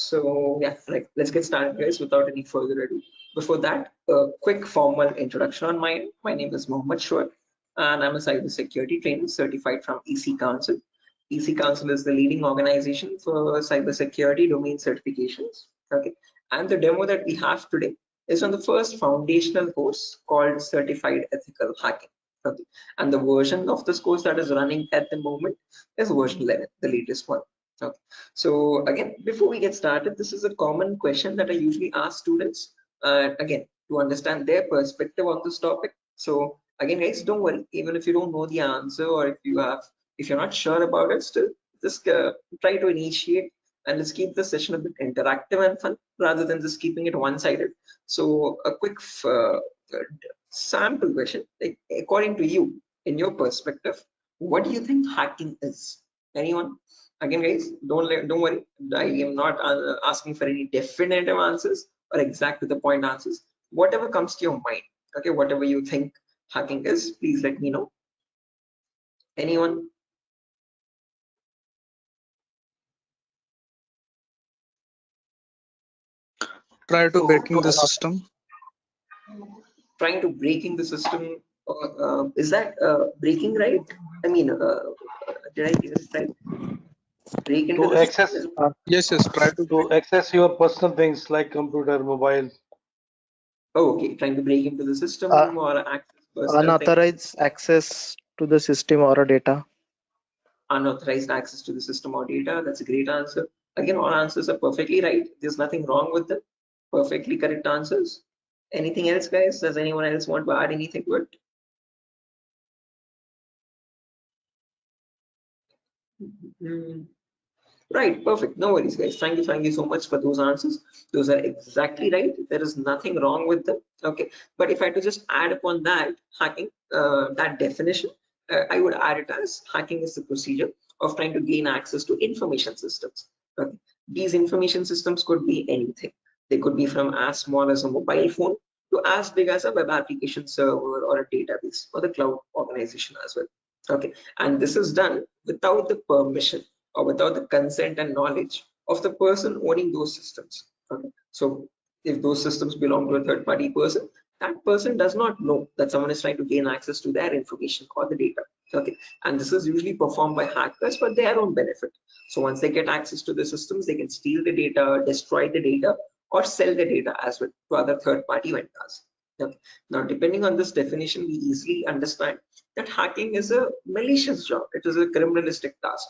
So yeah, let's get started, guys, without any further ado. Before that, a quick formal introduction on my end. My name is Mohammed Shoaib, and I'm a cybersecurity trainer certified from EC Council. EC Council is the leading organization for cybersecurity domain certifications. Okay, and the demo that we have today is on the first foundational course called Certified Ethical Hacking. Okay, and the version of this course that is running at the moment is version 11, the latest one. Okay. So again, before we get started, this is a common question that I usually ask students, again, to understand their perspective on this topic. So again, guys, don't worry, even if you don't know the answer, or if you're not sure about it, still just try to initiate, and let's keep the session a bit interactive and fun rather than just keeping it one-sided. So a quick sample question, like, according to you, in your perspective, what do you think hacking is? Anyone? Again, guys, don't worry, I am not asking for any definitive answers or exact to the point answers. Whatever comes to your mind, okay, whatever you think hacking is, please let me know. Anyone? Try to breaking the system. Trying to breaking the system, is that breaking, right? I mean, did I get it right? Break into To the access system? Yes, try to to access your personal things like computer, mobile. Oh, okay, trying to break into the system Uh, or access personal things. Unauthorized access to the system or a data. Unauthorized access to the system or data. That's a great answer. Again, all answers are perfectly right. There's nothing wrong with them. Perfectly correct answers. Anything else, guys? Does anyone else want to add anything to it? Right, perfect. No worries, guys. Thank you so much for those answers. Those are exactly right. There is nothing wrong with them. Okay, but if I had to just add upon that hacking, that definition, I would add it as hacking is the procedure of trying to gain access to information systems. Okay, these information systems could be anything. They could be from as small as a mobile phone to as big as a web application server or a database or the cloud organization as well. Okay, and this is done without the permission or without the consent and knowledge of the person owning those systems. Okay, so if those systems belong to a third-party person, that person does not know that someone is trying to gain access to their information or the data. Okay, and this is usually performed by hackers for their own benefit. So once they get access to the systems, they can steal the data, destroy the data, or sell the data as well to other third-party vendors. Okay. Now, depending on this definition, we easily understand that hacking is a malicious job. It is a criminalistic task.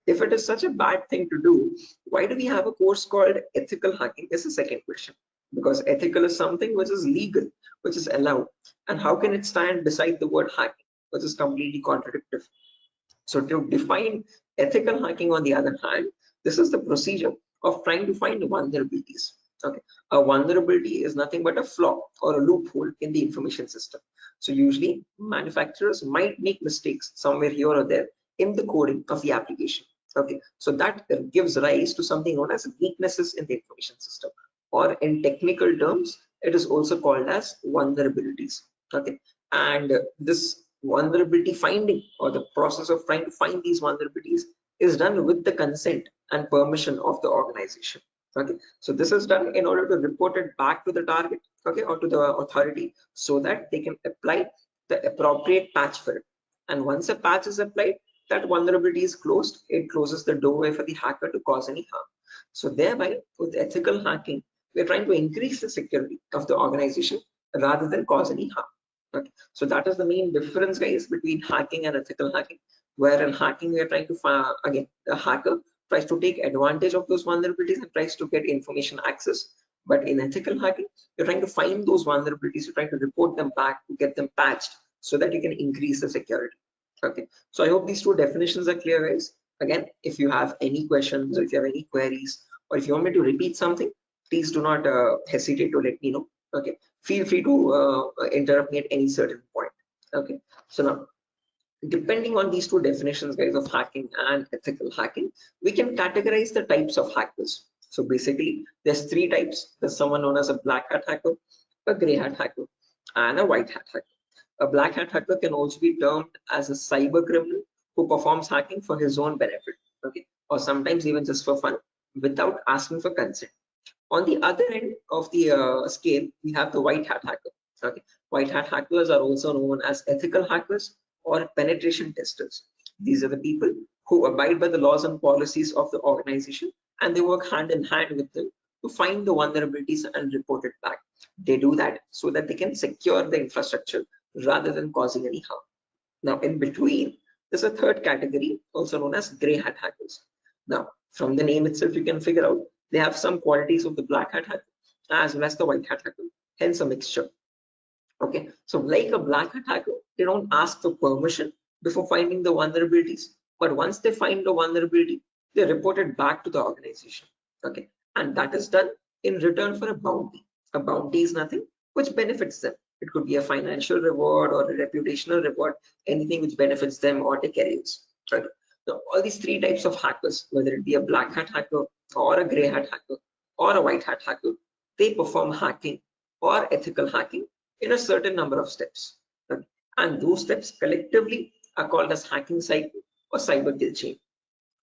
If it is such a bad thing to do, why do we have a course called ethical hacking? Is the second question. Because ethical is something which is legal, which is allowed. And how can it stand beside the word hacking, which is completely contradictory? So to define ethical hacking, on the other hand, this is the procedure of trying to find vulnerabilities. Okay, a vulnerability is nothing but a flaw or a loophole in the information system. So usually manufacturers might make mistakes somewhere here or there in the coding of the application. Okay, so that gives rise to something known as weaknesses in the information system, or in technical terms, it is also called as vulnerabilities. Okay, and this vulnerability finding, or the process of trying to find these vulnerabilities, is done with the consent and permission of the organization. Okay, so this is done in order to report it back to the target, okay, or to the authority, so that they can apply the appropriate patch for it. And once a patch is applied, that vulnerability is closed. It closes the doorway for the hacker to cause any harm. So thereby, with ethical hacking, we're trying to increase the security of the organization rather than cause any harm. Okay, so that is the main difference, guys, between hacking and ethical hacking. Where in hacking, we are trying to find, again, the hacker tries to take advantage of those vulnerabilities and tries to get information access. But in ethical hacking, you're trying to find those vulnerabilities, you're trying to report them back to get them patched so that you can increase the security. Okay, so I hope these two definitions are clear, guys. Again, if you have any questions, or if you have any queries, or if you want me to repeat something, please do not hesitate to let me know. Okay, feel free to interrupt me at any certain point. Okay, so now, depending on these two definitions, guys, of hacking and ethical hacking, we can categorize the types of hackers. So basically, there's three types. There's someone known as a black hat hacker, a gray hat hacker, and a white hat hacker. A black hat hacker can also be termed as a cyber criminal who performs hacking for his own benefit, okay, or sometimes even just for fun, without asking for consent. On the other end of the scale, we have the white hat hacker. Okay, white hat hackers are also known as ethical hackers or penetration testers. These are the people who abide by the laws and policies of the organization, and they work hand in hand with them to find the vulnerabilities and report it back. They do that so that they can secure the infrastructure rather than causing any harm. Now, in between, there's a third category, also known as gray hat hackers. Now, from the name itself, you can figure out they have some qualities of the black hat hacker as well as the white hat hacker, hence a mixture. Okay, so like a black hat hacker, they don't ask for permission before finding the vulnerabilities, but once they find the vulnerability, they report it back to the organization. Okay, and that is done in return for a bounty. A bounty is nothing which benefits them. It could be a financial reward or a reputational reward, anything which benefits them or their careers. Okay. So all these three types of hackers, whether it be a black hat hacker or a gray hat hacker or a white hat hacker, they perform hacking or ethical hacking in a certain number of steps. Okay. And those steps collectively are called as hacking cycle or cyber kill chain.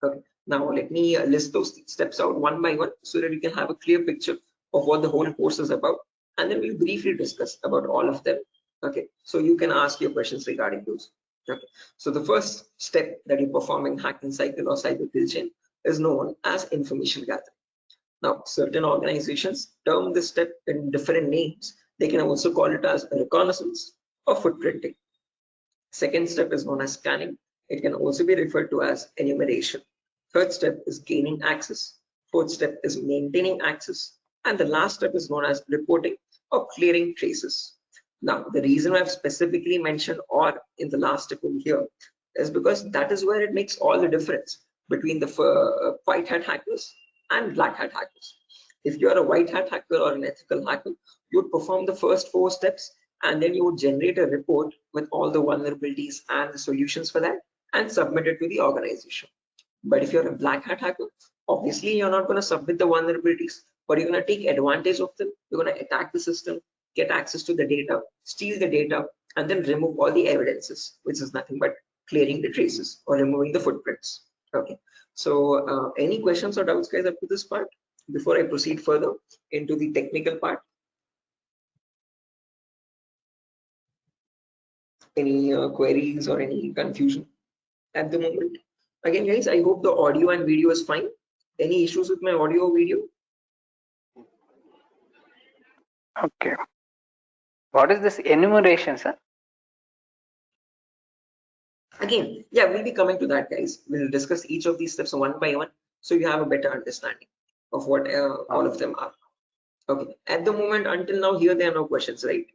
Okay. Now let me list those steps out one by one so that you can have a clear picture of what the whole course is about, and then we'll briefly discuss about all of them. Okay, so you can ask your questions regarding those. Okay, so the first step that you perform in hacking cycle or cyber kill chain is known as information gathering. Now, certain organizations term this step in different names. They can also call it as reconnaissance or footprinting. Second step is known as scanning. It can also be referred to as enumeration. Third step is gaining access. Fourth step is maintaining access. And the last step is known as reporting or clearing traces. Now, the reason I've specifically mentioned "or" in the last step over here is because that is where it makes all the difference between the white hat hackers and black hat hackers. If you are a white hat hacker or an ethical hacker, you would perform the first 4 steps and then you would generate a report with all the vulnerabilities and the solutions for that and submit it to the organization. But if you're a black hat hacker, obviously you're not going to submit the vulnerabilities, but you're going to take advantage of them. You're going to attack the system, get access to the data, steal the data, and then remove all the evidences, which is nothing but clearing the traces or removing the footprints. Okay, so any questions or doubts, guys, up to this part before I proceed further into the technical part? Any queries or any confusion at the moment? Again, guys, I hope the audio and video is fine. Any issues with my audio or video? Okay. What is this enumeration, sir? Again, yeah, we'll be coming to that, guys. We'll discuss each of these steps one by one so you have a better understanding of what all of them are. Okay, at the moment, until now, here there are no questions, right?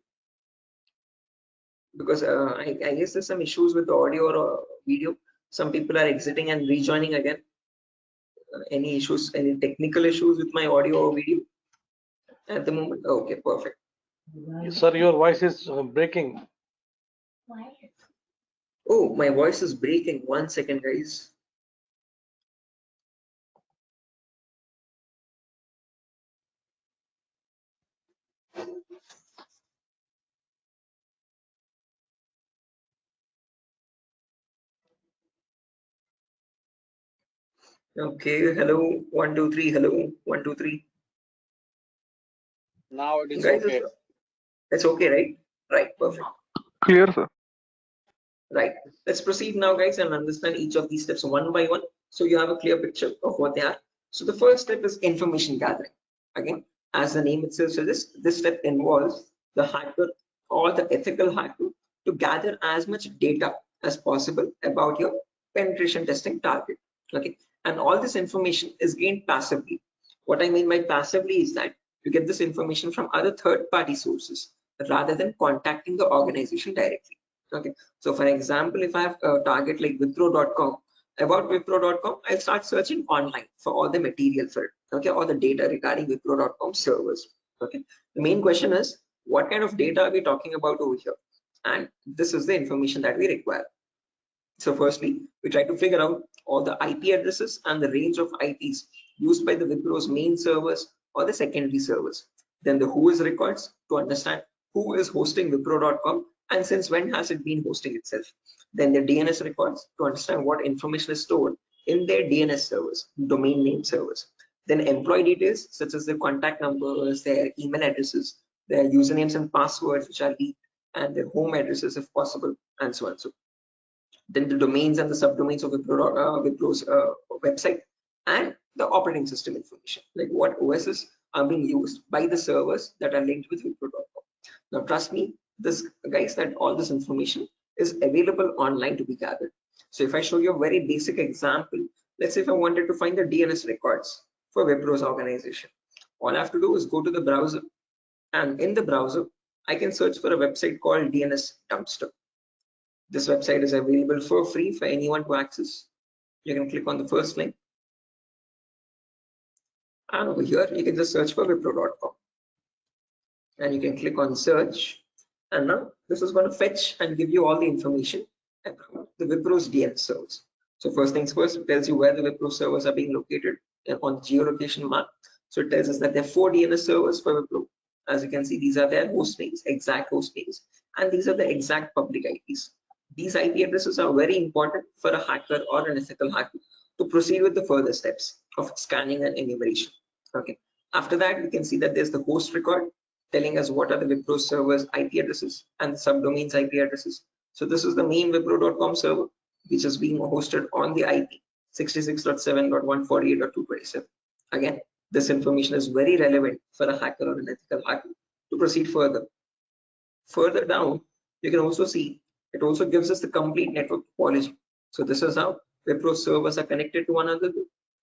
Because I guess there's some issues with the audio or video. Some people are exiting and rejoining again. Any issues, any technical issues with my audio or video at the moment? Okay, perfect. Sir, your voice is breaking. Oh, my voice is breaking. 1 second, guys. Okay, hello, 1 2 3, hello, 1 2 3. Now it is Guys, okay. it's okay, right? Right, perfect. Clear, sir. Right, let's proceed now, guys, and understand each of these steps one by one so you have a clear picture of what they are. So the first step is information gathering. Again, as the name itself suggests, this step involves the hacker or the ethical hacker to gather as much data as possible about your penetration testing target. Okay, and all this information is gained passively. What I mean by passively is that you get this information from other third-party sources rather than contacting the organization directly. Okay, so for example, if I have a target like Wipro.com, about Wipro.com, I'll start searching online for all the material for it. Okay, all the data regarding Wipro.com servers. Okay, the main question is what kind of data are we talking about over here? And this is the information that we require. So firstly, we try to figure out all the IP addresses and the range of IPs used by the Wipro's main servers or the secondary servers. Then the whois records to understand who is hosting Wipro.com and since when has it been hosting itself. Then the DNS records to understand what information is stored in their DNS servers, domain name servers. Then employee details such as their contact numbers, their email addresses, their usernames and passwords which are leaked, and their home addresses if possible, and so on. So then the domains and the subdomains of Wipro's website, and the operating system information, like what OSs are being used by the servers that are linked with Wipro.com. Now trust me, this guys, that all this information is available online to be gathered. So if I show you a very basic example, let's say if I wanted to find the DNS records for Wipro's organization, all I have to do is go to the browser, and in the browser I can search for a website called DNS Dumpster. This website is available for free for anyone to access. You can click on the first link, and over here you can just search for Wipro.com, and you can click on search, and now this is going to fetch and give you all the information about the Wipro's DNS servers. So first things first, it tells you where the Wipro servers are being located on geolocation map. So it tells us that there are 4 DNS servers for Wipro. As you can see, these are their host names, exact host names, and these are the exact public IPs. These IP addresses are very important for a hacker or an ethical hacker to proceed with the further steps of scanning and enumeration. Okay. After that, we can see that there's the host record telling us what are the Wipro servers IP addresses and the subdomains IP addresses. So this is the main Wipro.com server, which is being hosted on the IP 66.7.148.227. Again, this information is very relevant for a hacker or an ethical hacker to proceed further. Further down, you can also see it also gives us the complete network topology. So this is how Wipro servers are connected to one another,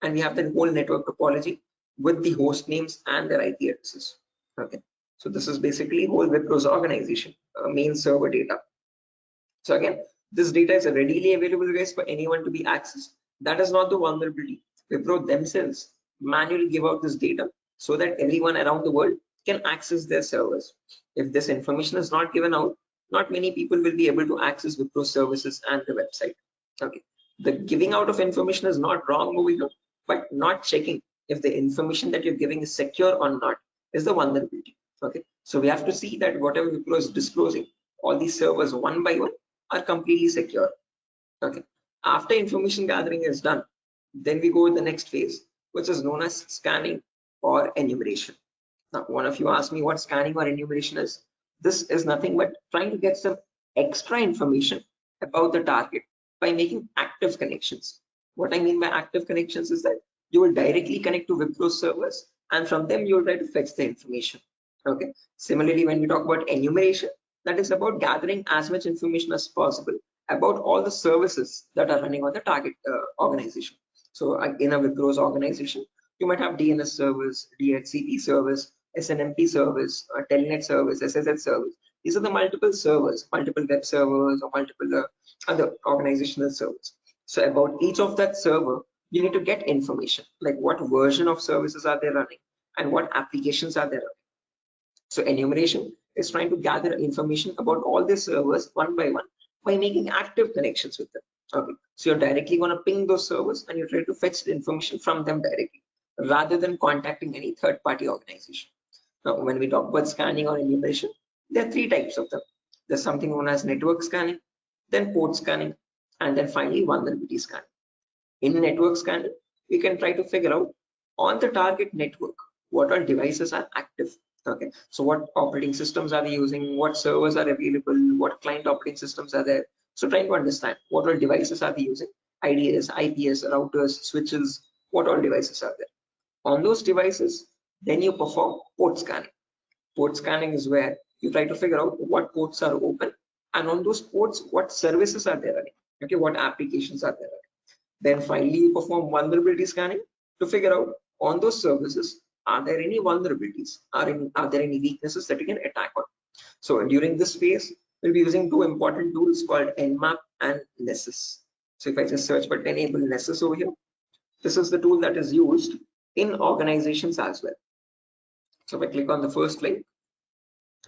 and we have the whole network topology with the host names and their IP addresses. Okay, so this is basically whole Wipro's organization main server data. So again, this data is readily available, guys, for anyone to be accessed. That is not the vulnerability. Wipro themselves manually give out this data so that everyone around the world can access their servers. If this information is not given out, not many people will be able to access Wipro services and the website. Okay, the giving out of information is not wrong over here, but not checking if the information that you're giving is secure or not is the vulnerability. Okay, so we have to see that whatever Wipro is disclosing, all these servers one by one are completely secure. Okay, after information gathering is done, then we go to the next phase, which is known as scanning or enumeration. Now, one of you asked me what scanning or enumeration is. This is nothing but trying to get some extra information about the target by making active connections. What I mean by active connections is that you will directly connect to Wipro servers, and from them you will try to fetch the information. Okay. Similarly, when we talk about enumeration, that is about gathering as much information as possible about all the services that are running on the target organization. So in a Wipro's organization, you might have DNS service, DHCP service, SNMP service, Telnet service, SSH service. These are the multiple servers, multiple web servers, or multiple other organizational servers. So about each of that server, you need to get information, like what version of services are they running and what applications are they running. So enumeration is trying to gather information about all the servers one by one by making active connections with them. Okay, so you're directly going to ping those servers and you try to fetch the information from them directly rather than contacting any third-party organization. Now, when we talk about scanning or enumeration, there are 3 types of them. There's something known as network scanning, then port scanning, and then finally vulnerability scanning. In network scanning, we can try to figure out on the target network what all devices are active. Okay, so what operating systems are they using, what servers are available, what client operating systems are there. So trying to understand what all devices are they using, IDS, IPS, routers, switches, what all devices are there. On those devices, then you perform port scanning. Port scanning is where you try to figure out what ports are open, and on those ports, what services are there running. Okay, what applications are there running. Then finally, you perform vulnerability scanning to figure out on those services, are there any vulnerabilities? Are there any weaknesses that you can attack on? So during this phase, we'll be using 2 important tools called Nmap and Nessus. So if I just search for enable Nessus over here, this is the tool that is used in organizations as well. So if I click on the first link,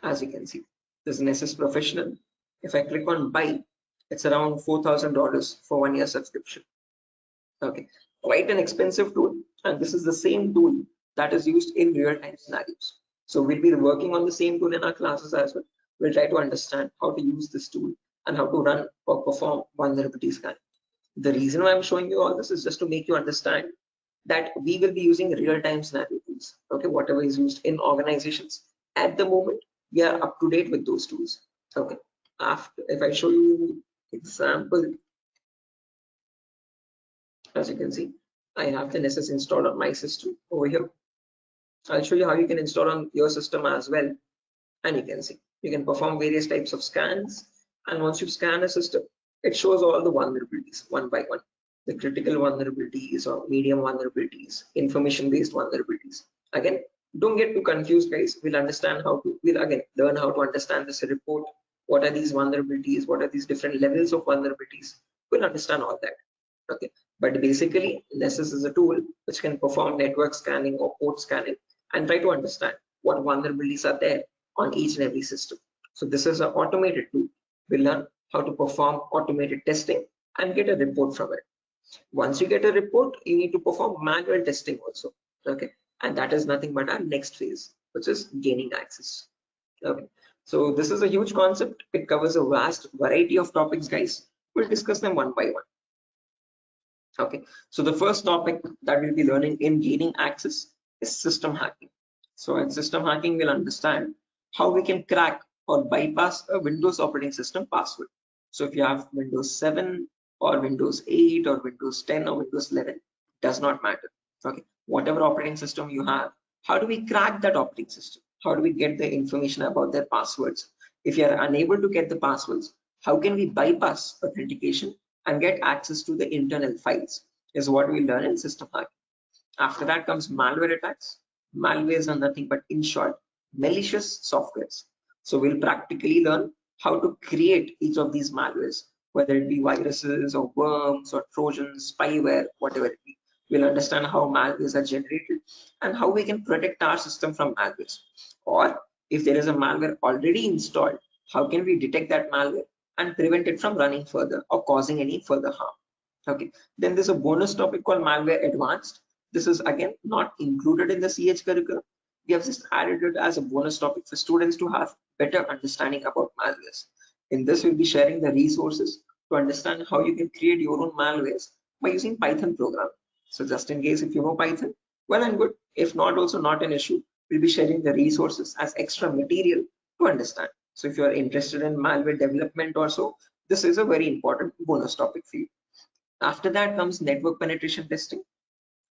as you can see, this Nessus Professional. If I click on buy, it's around $4,000 for 1 year subscription. Okay, quite an expensive tool, and this is the same tool that is used in real-time scenarios. So we'll be working on the same tool in our classes as well. We'll try to understand how to use this tool and how to run or perform vulnerability scanning. The reason why I'm showing you all this is just to make you understand that we will be using real-time scenario tools. Okay, whatever is used in organizations at the moment, we are up to date with those tools. Okay, after if I show you example, as you can see, I have the Nessus installed on my system over here. I'll show you how you can install on your system as well, and you can see you can perform various types of scans, and once you scan a system, it shows all the vulnerabilities one by one, the critical vulnerabilities or medium vulnerabilities, information based vulnerabilities. Again, don't get too confused, guys. We'll again learn how to understand this report. What are these vulnerabilities? What are these different levels of vulnerabilities? We'll understand all that. Okay, but basically Nessus is a tool which can perform network scanning or port scanning and try to understand what vulnerabilities are there on each and every system. So this is an automated tool. We'll learn how to perform automated testing and get a report from it. Once you get a report, you need to perform manual testing also. Okay, and that is nothing but our next phase, which is gaining access. Okay, so this is a huge concept. It covers a vast variety of topics, guys. We'll discuss them one by one. Okay, so the first topic that we'll be learning in gaining access is system hacking. So in system hacking, we'll understand how we can crack or bypass a Windows operating system password. So if you have Windows 7 or Windows 8 or Windows 10 or Windows 11, does not matter. Okay, whatever operating system you have, how do we crack that operating system? How do we get the information about their passwords? If you are unable to get the passwords, how can we bypass authentication and get access to the internal files, is what we learn in system hacking. After that comes malware attacks. Malwares are nothing but, in short, malicious softwares. So we'll practically learn how to create each of these malwares, whether it be viruses or worms or trojans, spyware, whatever it be. We'll understand how malwares are generated and how we can protect our system from malwares. Or if there is a malware already installed, how can we detect that malware and prevent it from running further or causing any further harm. Okay, then there's a bonus topic called malware advanced. This is again not included in the CH curriculum. We have just added it as a bonus topic for students to have better understanding about malwares. In this, we'll be sharing the resources to understand how you can create your own malwares by using Python program. So just in case if you know Python, well and good. If not, also not an issue. We'll be sharing the resources as extra material to understand. So if you are interested in malware development or so, this is a very important bonus topic for you. After that comes network penetration testing.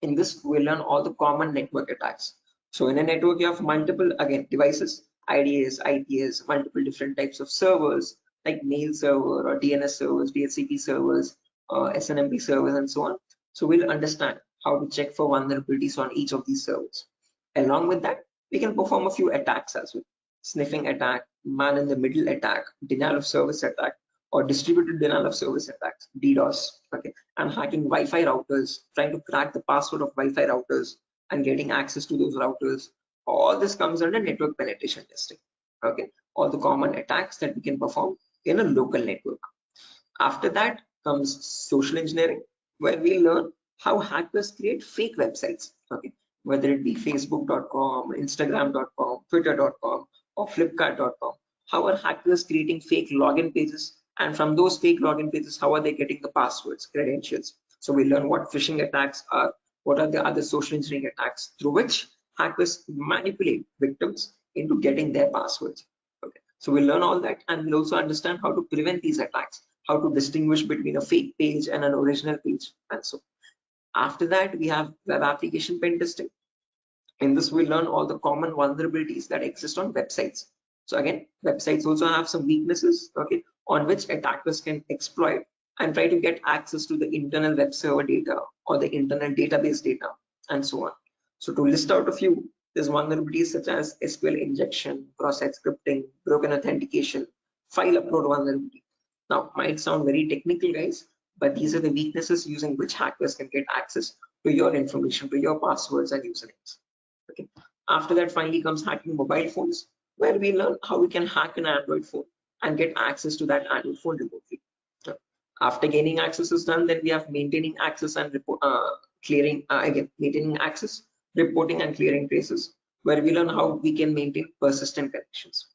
In this, we'll learn all the common network attacks. So in a network, you have multiple, again, devices, IDS, IPS, multiple different types of servers, like mail server or DNS servers, DHCP servers, SNMP servers, and so on. So we'll understand how to check for vulnerabilities on each of these servers. Along with that, we can perform a few attacks as well. Sniffing attack, man-in-the-middle attack, denial of service attack, or distributed denial of service attacks, DDoS. Okay, and hacking Wi-Fi routers, trying to crack the password of Wi-Fi routers and getting access to those routers. All this comes under network penetration testing. Okay, all the common attacks that we can perform in a local network. After that comes social engineering, where we learn how hackers create fake websites. Okay, whether it be facebook.com, instagram.com, twitter.com, or flipkart.com. How are hackers creating fake login pages? And from those fake login pages, how are they getting the passwords, credentials? So we learn what phishing attacks are, what are the other social engineering attacks through which hackers manipulate victims into getting their passwords. Okay, so we'll learn all that, and we'll also understand how to prevent these attacks, how to distinguish between a fake page and an original page, and so. After that, we have web application pen testing. In this, we learn all the common vulnerabilities that exist on websites. So again, websites also have some weaknesses, okay, on which attackers can exploit and try to get access to the internal web server data or the internal database data, and so on. So to list out a few, there's vulnerabilities such as SQL injection, cross-site scripting, broken authentication, file upload vulnerability. Now, might sound very technical, guys, but these are the weaknesses using which hackers can get access to your information, to your passwords and usernames. Okay. After that, finally comes hacking mobile phones, where we learn how we can hack an Android phone and get access to that Android phone remotely. After gaining access is done, then we have maintaining access and maintaining access, reporting and clearing traces, where we learn how we can maintain persistent connections.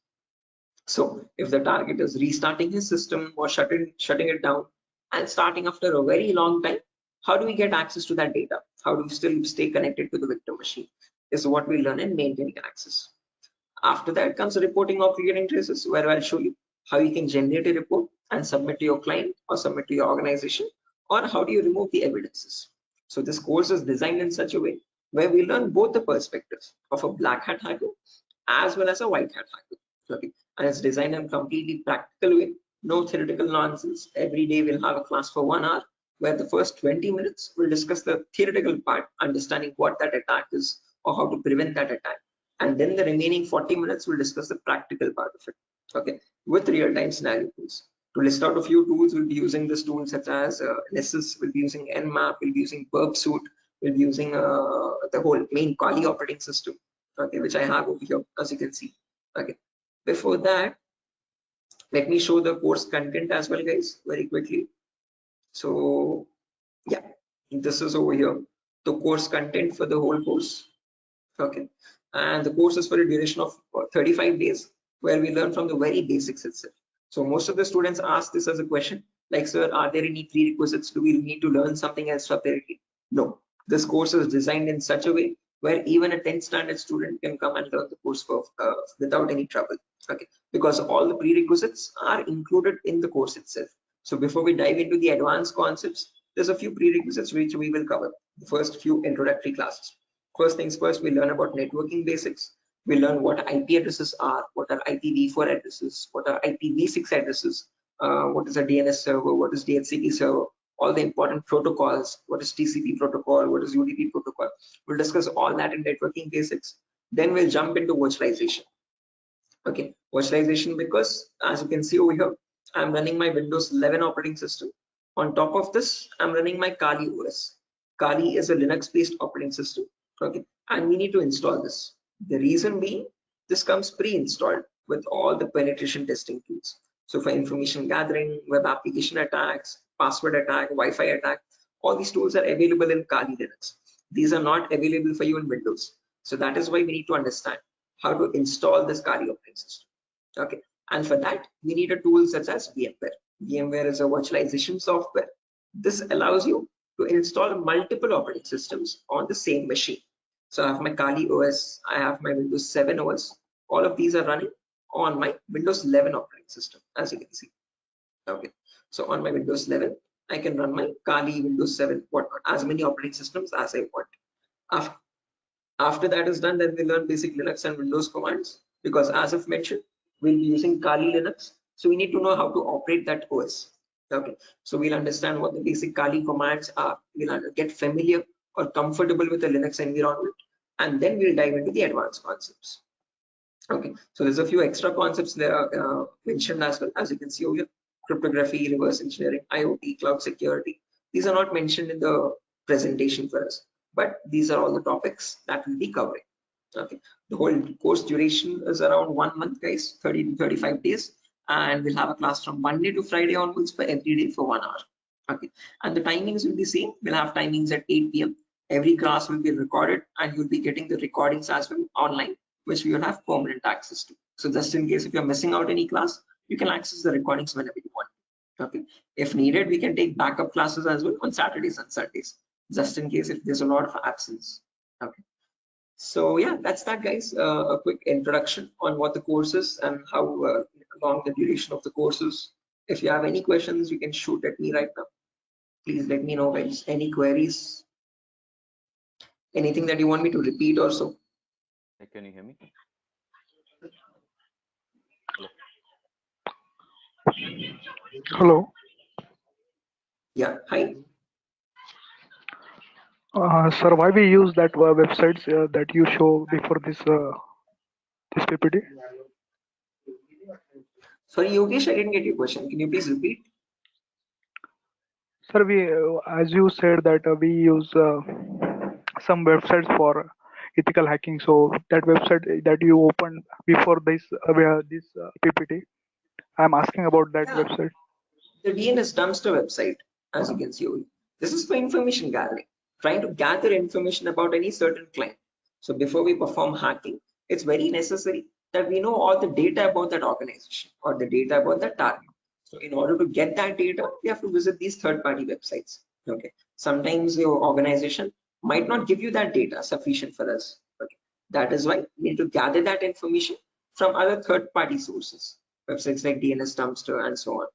So if the target is restarting his system or shutting it down and starting after a very long time, How do we get access to that data? How do we still stay connected to the victim machine? Is what we learn in maintaining access. After that comes reporting of clearing traces, where I'll show you how you can generate a report and submit to your client or submit to your organization, or how do you remove the evidences. So this course is designed in such a way where we learn both the perspectives of a black hat hacker as well as a white hat hacker. Okay, and it's designed in a completely practical way, no theoretical nonsense. Every day we'll have a class for 1 hour where the first 20 minutes we'll discuss the theoretical part, understanding what that attack is or how to prevent that attack, and then the remaining 40 minutes we'll discuss the practical part of it, okay, with real-time scenario tools. To list out a few tools, we'll be using this tool such as Nessus, we'll be using Nmap, we'll be using Burpsuit, we'll be using the whole main Kali operating system, okay, which I have over here, as you can see. Okay, before that, let me show the course content as well, guys, very quickly. So yeah, this is over here, the course content for the whole course. Okay, and the course is for a duration of 35 days, where we learn from the very basics itself. So most of the students ask this as a question, like, sir, are there any prerequisites? Do we need to learn something else separately? No, this course is designed in such a way where even a 10th standard student can come and learn the course for, without any trouble. Okay, because all the prerequisites are included in the course itself. So before we dive into the advanced concepts, there's a few prerequisites which we will cover. The first few introductory classes. First things first, we learn about networking basics. We learn what IP addresses are, what are IPv4 addresses, what are IPv6 addresses, what is a DNS server, what is DHCP server, all the important protocols, what is TCP protocol, what is UDP protocol. We'll discuss all that in networking basics. Then we'll jump into virtualization. Okay, virtualization, because as you can see over here, I'm running my Windows 11 operating system. On top of this, I'm running my Kali OS. Kali is a Linux-based operating system. Okay, and we need to install this. The reason being, this comes pre-installed with all the penetration testing tools. So for information gathering, web application attacks, password attack, Wi-Fi attack, all these tools are available in Kali Linux. These are not available for you in Windows. So that is why we need to understand how to install this Kali operating system. Okay, and for that we need a tool such as VMware. VMware is a virtualization software. This allows you to install multiple operating systems on the same machine. So I have my Kali OS, I have my Windows 7 OS. All of these are running on my Windows 11 operating system, as you can see. Okay, so on my Windows 11, I can run my Kali, Windows 7, whatnot, as many operating systems as I want. After that is done, then we learn basic Linux and Windows commands, because as I've mentioned, we'll be using Kali Linux. So we need to know how to operate that OS. Okay, so we'll understand what the basic Kali commands are. We'll get familiar or comfortable with the Linux environment, and then we'll dive into the advanced concepts. Okay, so there's a few extra concepts there mentioned as well, as you can see over here: cryptography, reverse engineering, IoT, cloud security. These are not mentioned in the presentation for us, but these are all the topics that we'll be covering. Okay, the whole course duration is around 1 month, guys, 30 to 35 days, and we'll have a class from Monday to Friday onwards for every day for 1 hour. Okay, and the timings will be same. We'll have timings at 8 p.m. Every class will be recorded, and you'll be getting the recordings as well online, which we will have permanent access to. So just in case if you're missing out any class, you can access the recordings whenever you want. Okay, if needed, we can take backup classes as well on Saturdays and Sundays, just in case if there's a lot of absence. Okay, so yeah, that's that, guys. A quick introduction on what the course is and how long the duration of the course is. If you have any questions, you can shoot at me right now. Please let me know, guys. Any queries, anything that you want me to repeat or so. Hey, can you hear me? Hello. Hello. Yeah, hi. Sir, why we use that websites that you show before this PPT? Sorry, Yogesh, I didn't get your question. Can you please repeat? Sir, we as you said that we use some websites for ethical hacking. So that website that you opened before this PPT, I'm asking about that Yeah, website. the DNS dumpster website, as you can see. This is for information gathering, trying to gather information about any certain client. So before we perform hacking, it's very necessary that we know all the data about that organization or the data about that target. So in order to get that data, we have to visit these third-party websites. Okay, sometimes your organization might not give you that data sufficient for us. Okay, that is why we need to gather that information from other third-party sources, websites like DNS Dumpster and so on.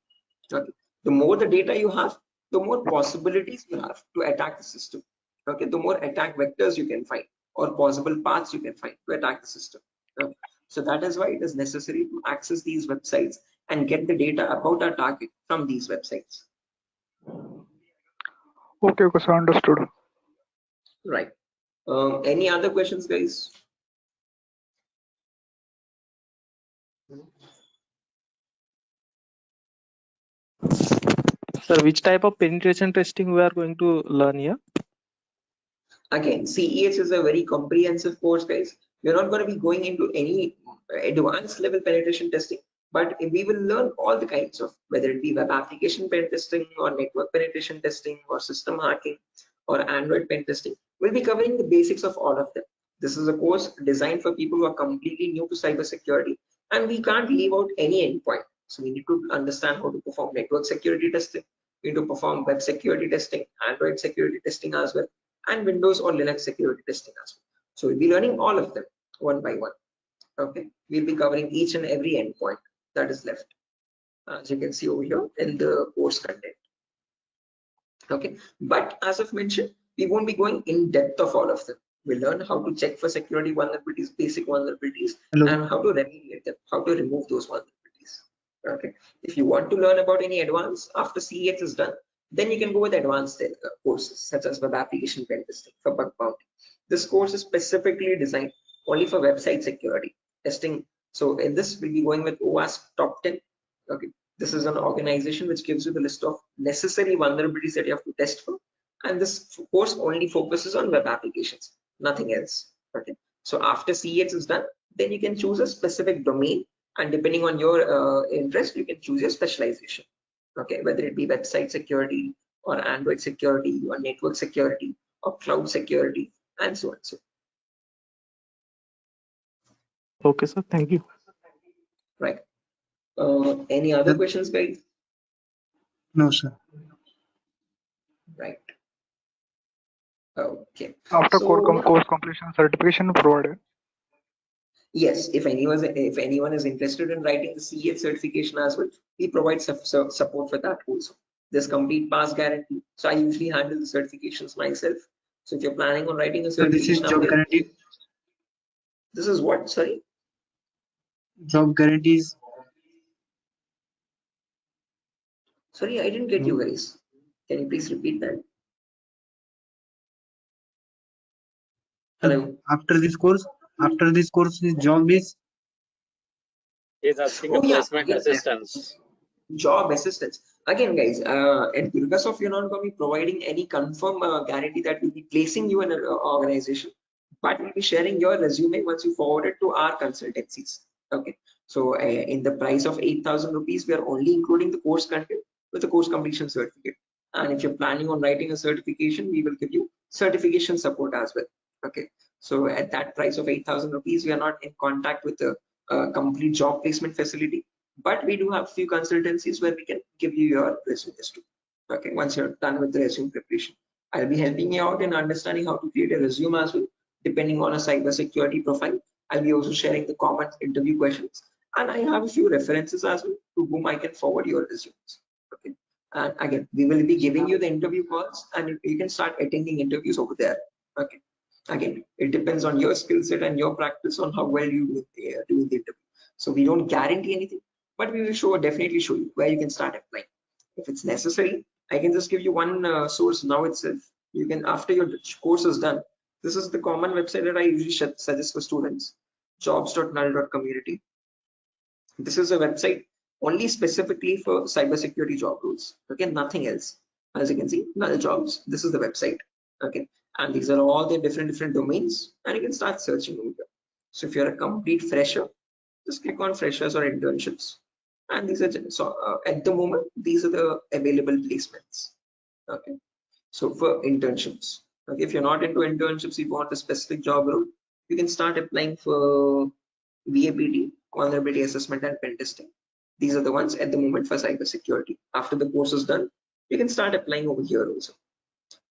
Okay, the more the data you have, the more possibilities you have to attack the system. Okay, the more attack vectors you can find or possible paths you can find to attack the system. Okay. So that is why it is necessary to access these websites and get the data about our target from these websites. Okay, okay, so understood. Right. Any other questions, guys? Sir, which type of penetration testing we are going to learn here? Again, CEH is a very comprehensive course, guys. We're not going to be going into any advanced level penetration testing, but we will learn all the kinds of, whether it be web application pen testing or network penetration testing or system hacking or Android pen testing. We'll be covering the basics of all of them. This is a course designed for people who are completely new to cybersecurity, and we can't leave out any endpoint. So we need to understand how to perform network security testing. We need to perform web security testing, Android security testing as well, and Windows or Linux security testing as well. So we'll be learning all of them one by one. Okay, we'll be covering each and every endpoint that is left, as you can see over here in the course content. Okay, but as I've mentioned, we won't be going in depth of all of them. We'll learn how to check for security vulnerabilities, basic vulnerabilities, and how to remediate them, how to remove those vulnerabilities. Okay, if you want to learn about any advanced after CEX is done, then you can go with advanced courses such as web application pen testing for bug bounty. This course is specifically designed only for website security testing. So in this, we'll be going with OWASP top 10. Okay, this is an organization which gives you the list of necessary vulnerabilities that you have to test for, and this course only focuses on web applications, nothing else. Okay, so after CEX is done, then you can choose a specific domain, and depending on your interest, you can choose your specialization. Okay, whether it be website security or Android security or network security or cloud security and so on. So Okay, sir. Thank you. right. Any other questions, guys? No, sir. Right. Okay. After So course completion, certification provided. yes, if anyone is interested in writing the CEF certification as well, we provide support for that also. There's complete pass guarantee. So I usually handle the certifications myself. So if you're planning on writing a So this is certification, job guarantee. this is what? Sorry. Job guarantees. Sorry, I didn't get you guys. Can you please repeat that? Hello. After this course, his job is. He's asking a Oh yeah, placement again, assistance. job assistance. Again, guys, at Durgasoft, you're not going to be providing any confirm guarantee that we'll be placing you in an organization, but we'll be sharing your resume once you forward it to our consultancies. Okay, so in the price of 8,000 rupees, we are only including the course content with the course completion certificate. And if you're planning on writing a certification, we will give you certification support as well. Okay, so at that price of 8,000 rupees, we are not in contact with the complete job placement facility, but we do have few consultancies where we can give you your resumes too. Okay, once you're done with the resume preparation, I'll be helping you out in understanding how to create a resume as well, depending on a cybersecurity profile. I'll be also sharing the common interview questions, and I have a few references as well to whom I can forward your resumes. Okay, and again, we will be giving you the interview calls, and you can start attending interviews over there. Okay, again, it depends on your skill set and your practice on how well you do the interview. So we don't guarantee anything, but we will definitely show you where you can start applying. If it's necessary, I can just give you one source now itself. You can, after your course is done, this is the common website that I usually suggest for students, jobs.null.community. This is a website only specifically for cybersecurity job roles. Okay, nothing else. As you can see, null jobs. This is the website. Okay, and these are all the different domains, and you can start searching over here. So if you're a complete fresher, just click on freshers or internships, and these are at the moment these are the available placements. Okay, so for internships, okay, if you're not into internships, you want a specific job role, you can start applying for VAPT, vulnerability assessment and pen testing. These are the ones at the moment for cybersecurity. After the course is done, you can start applying over here also.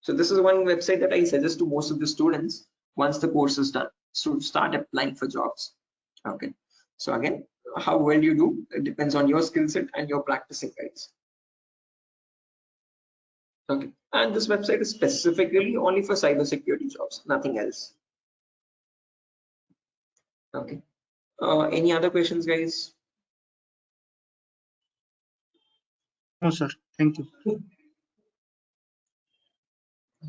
So this is one website that I suggest to most of the students once the course is done, to start applying for jobs. Okay, so again, how well you do, it depends on your skill set and your practicing, guys. Okay, and this website is specifically only for cybersecurity jobs, nothing else. Okay, any other questions, guys? No, sir. Thank you.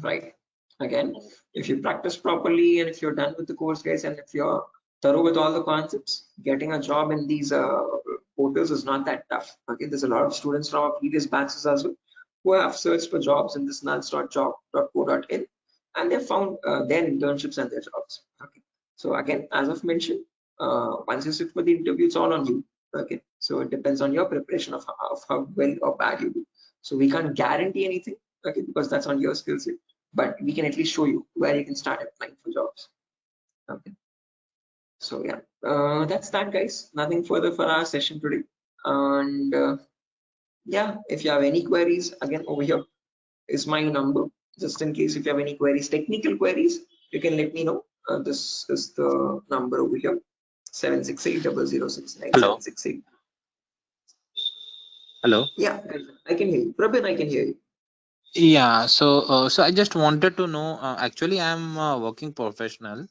Right, again, if you practice properly and if you're done with the course, guys, and if you're thorough with all the concepts, getting a job in these portals is not that tough. Okay, there's a lot of students from our previous batches as well who have searched for jobs in this nuls.job.co.in, and they found their internships and their jobs. Okay, so again, as I've mentioned, once you sit for the interview, it's all on you. Okay, so it depends on your preparation of how well or bad you do. So we can't guarantee anything, okay, because that's on your skill set, but we can at least show you where you can start applying for jobs. Okay, so yeah, that's that, guys. Nothing further for our session today. And yeah, if you have any queries, again, over here is my number, just in case if you have any queries, technical queries, you can let me know. This is the number over here, 7680069. Hello. 768. Hello. Yeah, I can hear you. Prabin, I can hear you. Yeah. So I just wanted to know. Actually, I'm a working professional.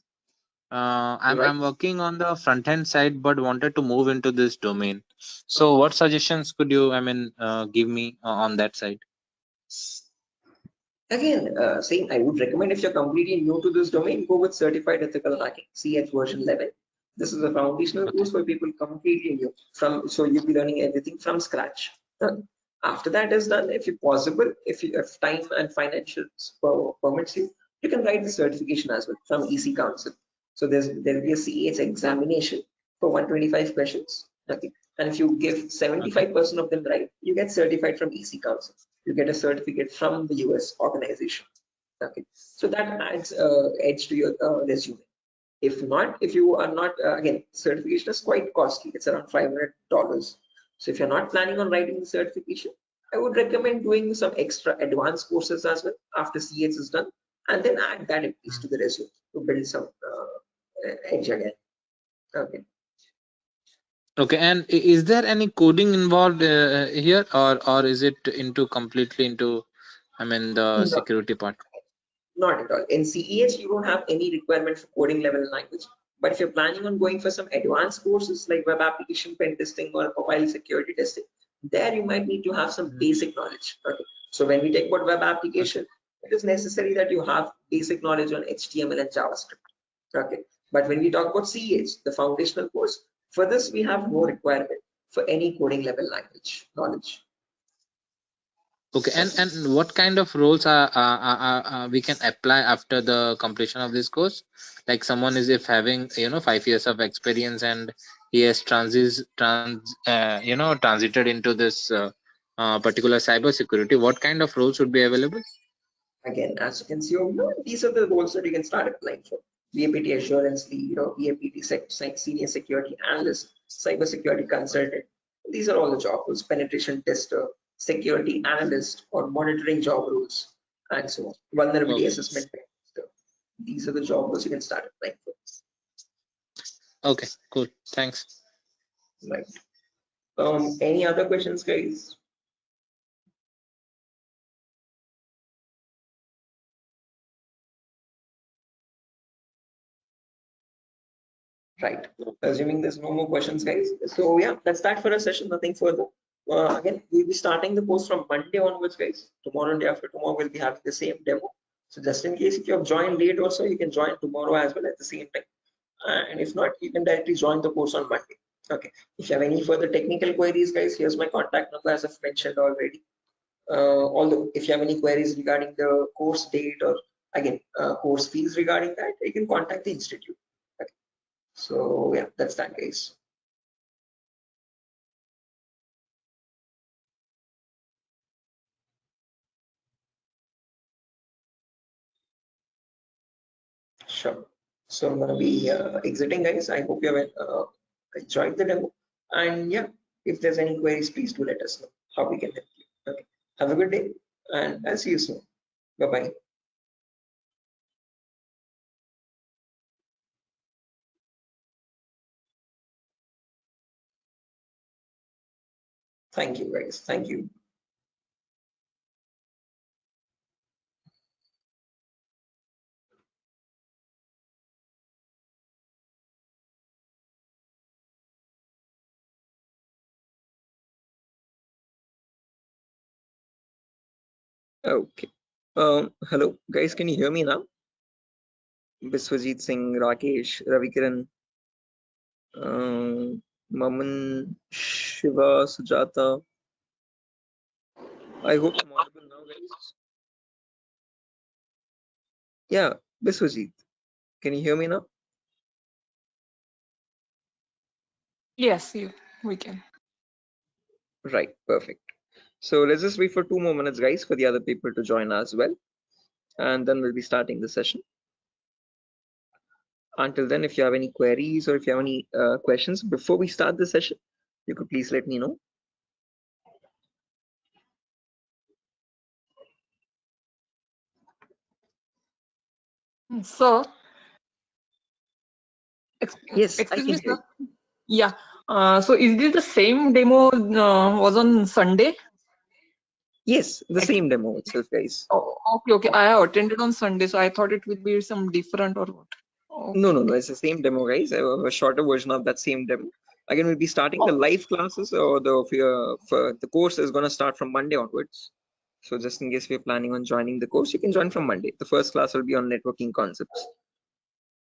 Right. I'm working on the front end side, but wanted to move into this domain. So, what suggestions could you, give me on that side? Again, saying I would recommend, if you're completely new to this domain, go with Certified Ethical Hacking, CH version 11. This is a foundational Okay. course for people completely new. So you'll be learning everything from scratch. After that is done, if possible, if time and financial permits you, you can write the certification as well from EC Council. So there'll be a CH examination for 125 questions. Okay, and if you give 75% of them right, you get certified from EC Council. You get a certificate from the US organization. Okay, so that adds edge to your resume. If not, if you are not, again, certification is quite costly. It's around $500. So if you're not planning on writing the certification, I would recommend doing some extra advanced courses as well after CH is done, and then add that at least to the resume to build some edge again. Okay. Okay. And is there any coding involved here, or is it into completely into, the No, security part? not at all. In CEH, you don't have any requirement for coding level language. But if you're planning on going for some advanced courses like web application pen testing or profile security testing, there you might need to have some basic knowledge. Okay. So when we talk about web application, it is necessary that you have basic knowledge on HTML and JavaScript. Okay. But when we talk about CEH, the foundational course, for this we have no requirement for any coding level language knowledge. Okay. And what kind of roles are we can apply after the completion of this course? Like someone is if having 5 years of experience and he has transited into this particular cybersecurity, what kind of roles would be available? Again, as you can see over here, these are the roles that you can start applying for. VAPT assurance lead, VAPT senior security analyst, cybersecurity consultant. These are all the job roles. Penetration tester, security analyst, or monitoring job roles, and so on. Vulnerability assessment tester. These are the job roles you can start applying for. Okay, cool. Thanks. Right. Any other questions, guys? Right. Assuming there's no more questions, guys. So yeah, that's that for a session. Nothing further. Again, we'll be starting the course from Monday onwards, guys. Tomorrow and day after tomorrow, we'll be having the same demo. So just in case if you have joined late also, you can join tomorrow as well at the same time. And if not, you can directly join the course on Monday. Okay. If you have any further technical queries, guys, here's my contact number as I've mentioned already. Although if you have any queries regarding the course date or again course fees regarding that, you can contact the institute. Okay. So yeah, that's that, guys. Sure. So I'm gonna be exiting, guys. I hope you have enjoyed the demo. And yeah, if there's any queries, please do let us know how we can help you. Okay. Have a good day, and I'll see you soon. Bye-bye. Thank you, guys. Thank you. Okay. Hello, guys. Can you hear me now? Biswajit Singh, Rakesh, Ravikiran, Maman, Shiva, Sujata. I hope I'm audible now, guys. Yeah, Biswajit. Can you hear me now? Yes, we can. Right, perfect. So let's just wait for 2 more minutes, guys, for the other people to join as well. And then we'll be starting the session. Until then, if you have any queries or if you have any questions before we start the session, you could please let me know. So, Yes, I excuse can me, hear sir. you. Yeah. So is this the same demo was on Sunday? Yes, the same demo itself, guys. Oh, okay. I have attended on Sunday, so I thought it would be some different or what. No, it's the same demo, guys. A shorter version of that same demo. Again, we'll be starting the live classes, or for the course is going to start from Monday onwards. So just in case we're planning on joining the course, you can join from Monday. The first class will be on networking concepts.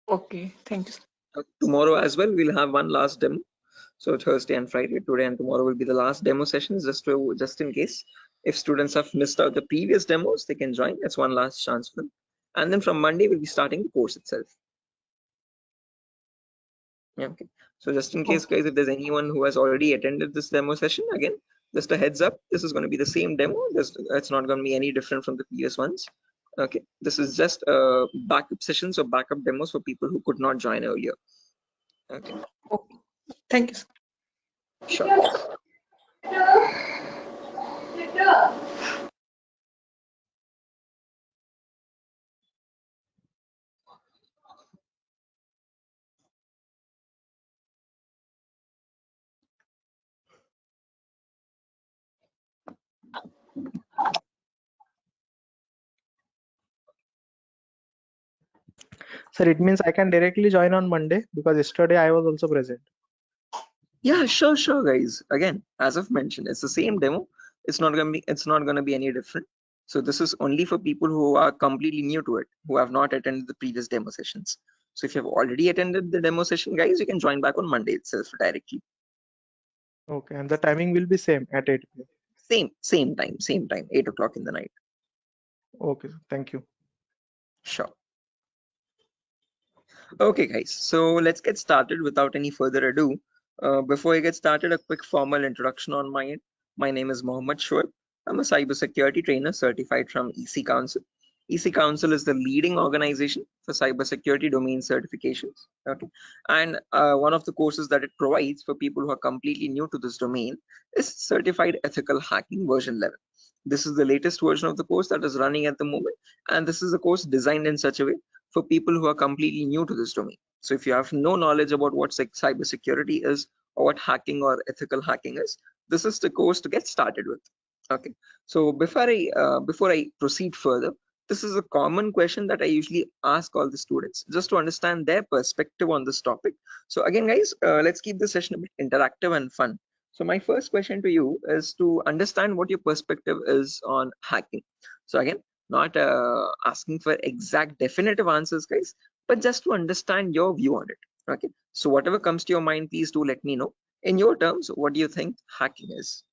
Okay, thank you. Tomorrow as well, we'll have one last demo. So Thursday and Friday, today and tomorrow will be the last demo sessions, just in case if students have missed out the previous demos, they can join. That's one last chance for them. And then from Monday, we'll be starting the course itself. Yeah, okay. So just in case, guys, if there's anyone who has already attended this demo session, again, just a heads up, this is going to be the same demo. It's not going to be any different from the previous ones. Okay, this is just backup sessions or backup demos for people who could not join earlier. Okay. Okay. Thank you, sir. Sure. Sir, it means I can directly join on Monday because yesterday I was also present. Yeah, sure, guys. Again, as I've mentioned, it's the same demo. It's not gonna be any different. So this is only for people who are completely new to it, who have not attended the previous demo sessions. So if you have already attended the demo session, guys, you can join back on Monday itself directly. Okay, and the timing will be same at 8 p.m. Same time, 8 o'clock in the night. Okay, thank you. Sure. Okay, guys, so let's get started without any further ado. Before I get started, a quick formal introduction on my end. My name is Mohammed Shoaib. I'm a cybersecurity trainer certified from EC Council. EC Council is the leading organization for cybersecurity domain certifications. Okay, and one of the courses that it provides for people who are completely new to this domain is Certified Ethical Hacking version 11. This is the latest version of the course that is running at the moment, and this is a course designed in such a way for people who are completely new to this domain. So if you have no knowledge about what cybersecurity is or what hacking or ethical hacking is, this is the course to get started with. Okay. So before I proceed further, this is a common question that I usually ask all the students just to understand their perspective on this topic. So again, guys, let's keep the session a bit interactive and fun. So my first question to you is to understand what your perspective is on hacking. So again, not asking for exact definitive answers, guys, but just to understand your view on it. Okay, so whatever comes to your mind, please do let me know. In your terms, what do you think hacking is?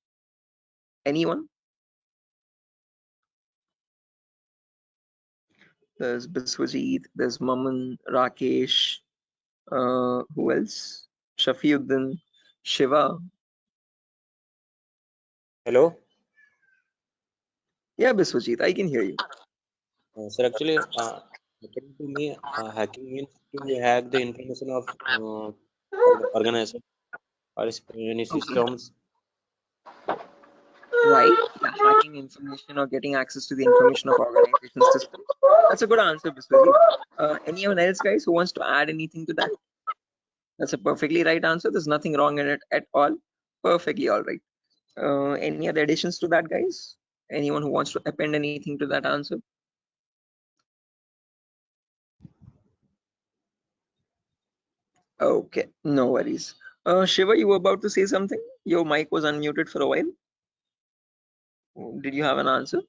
Anyone? There's Biswajit, there's Maman, Rakesh, who else? Shafiuddin, Shiva. Hello, Yeah, Biswajit, I can hear you. sir. Actually, according to me, hacking means to hack the information of organization or any Okay. systems Right? Yeah, hacking information or getting access to the information of organization systems. That's a good answer, Biswajit. Anyone else, guys, who wants to add anything to that? That's a perfectly right answer. There's nothing wrong in it at all. Perfectly all right. Any other additions to that, guys? Anyone who wants to append anything to that answer? Okay, no worries. Shiva, you were about to say something? Your mic was unmuted for a while. Did you have an answer?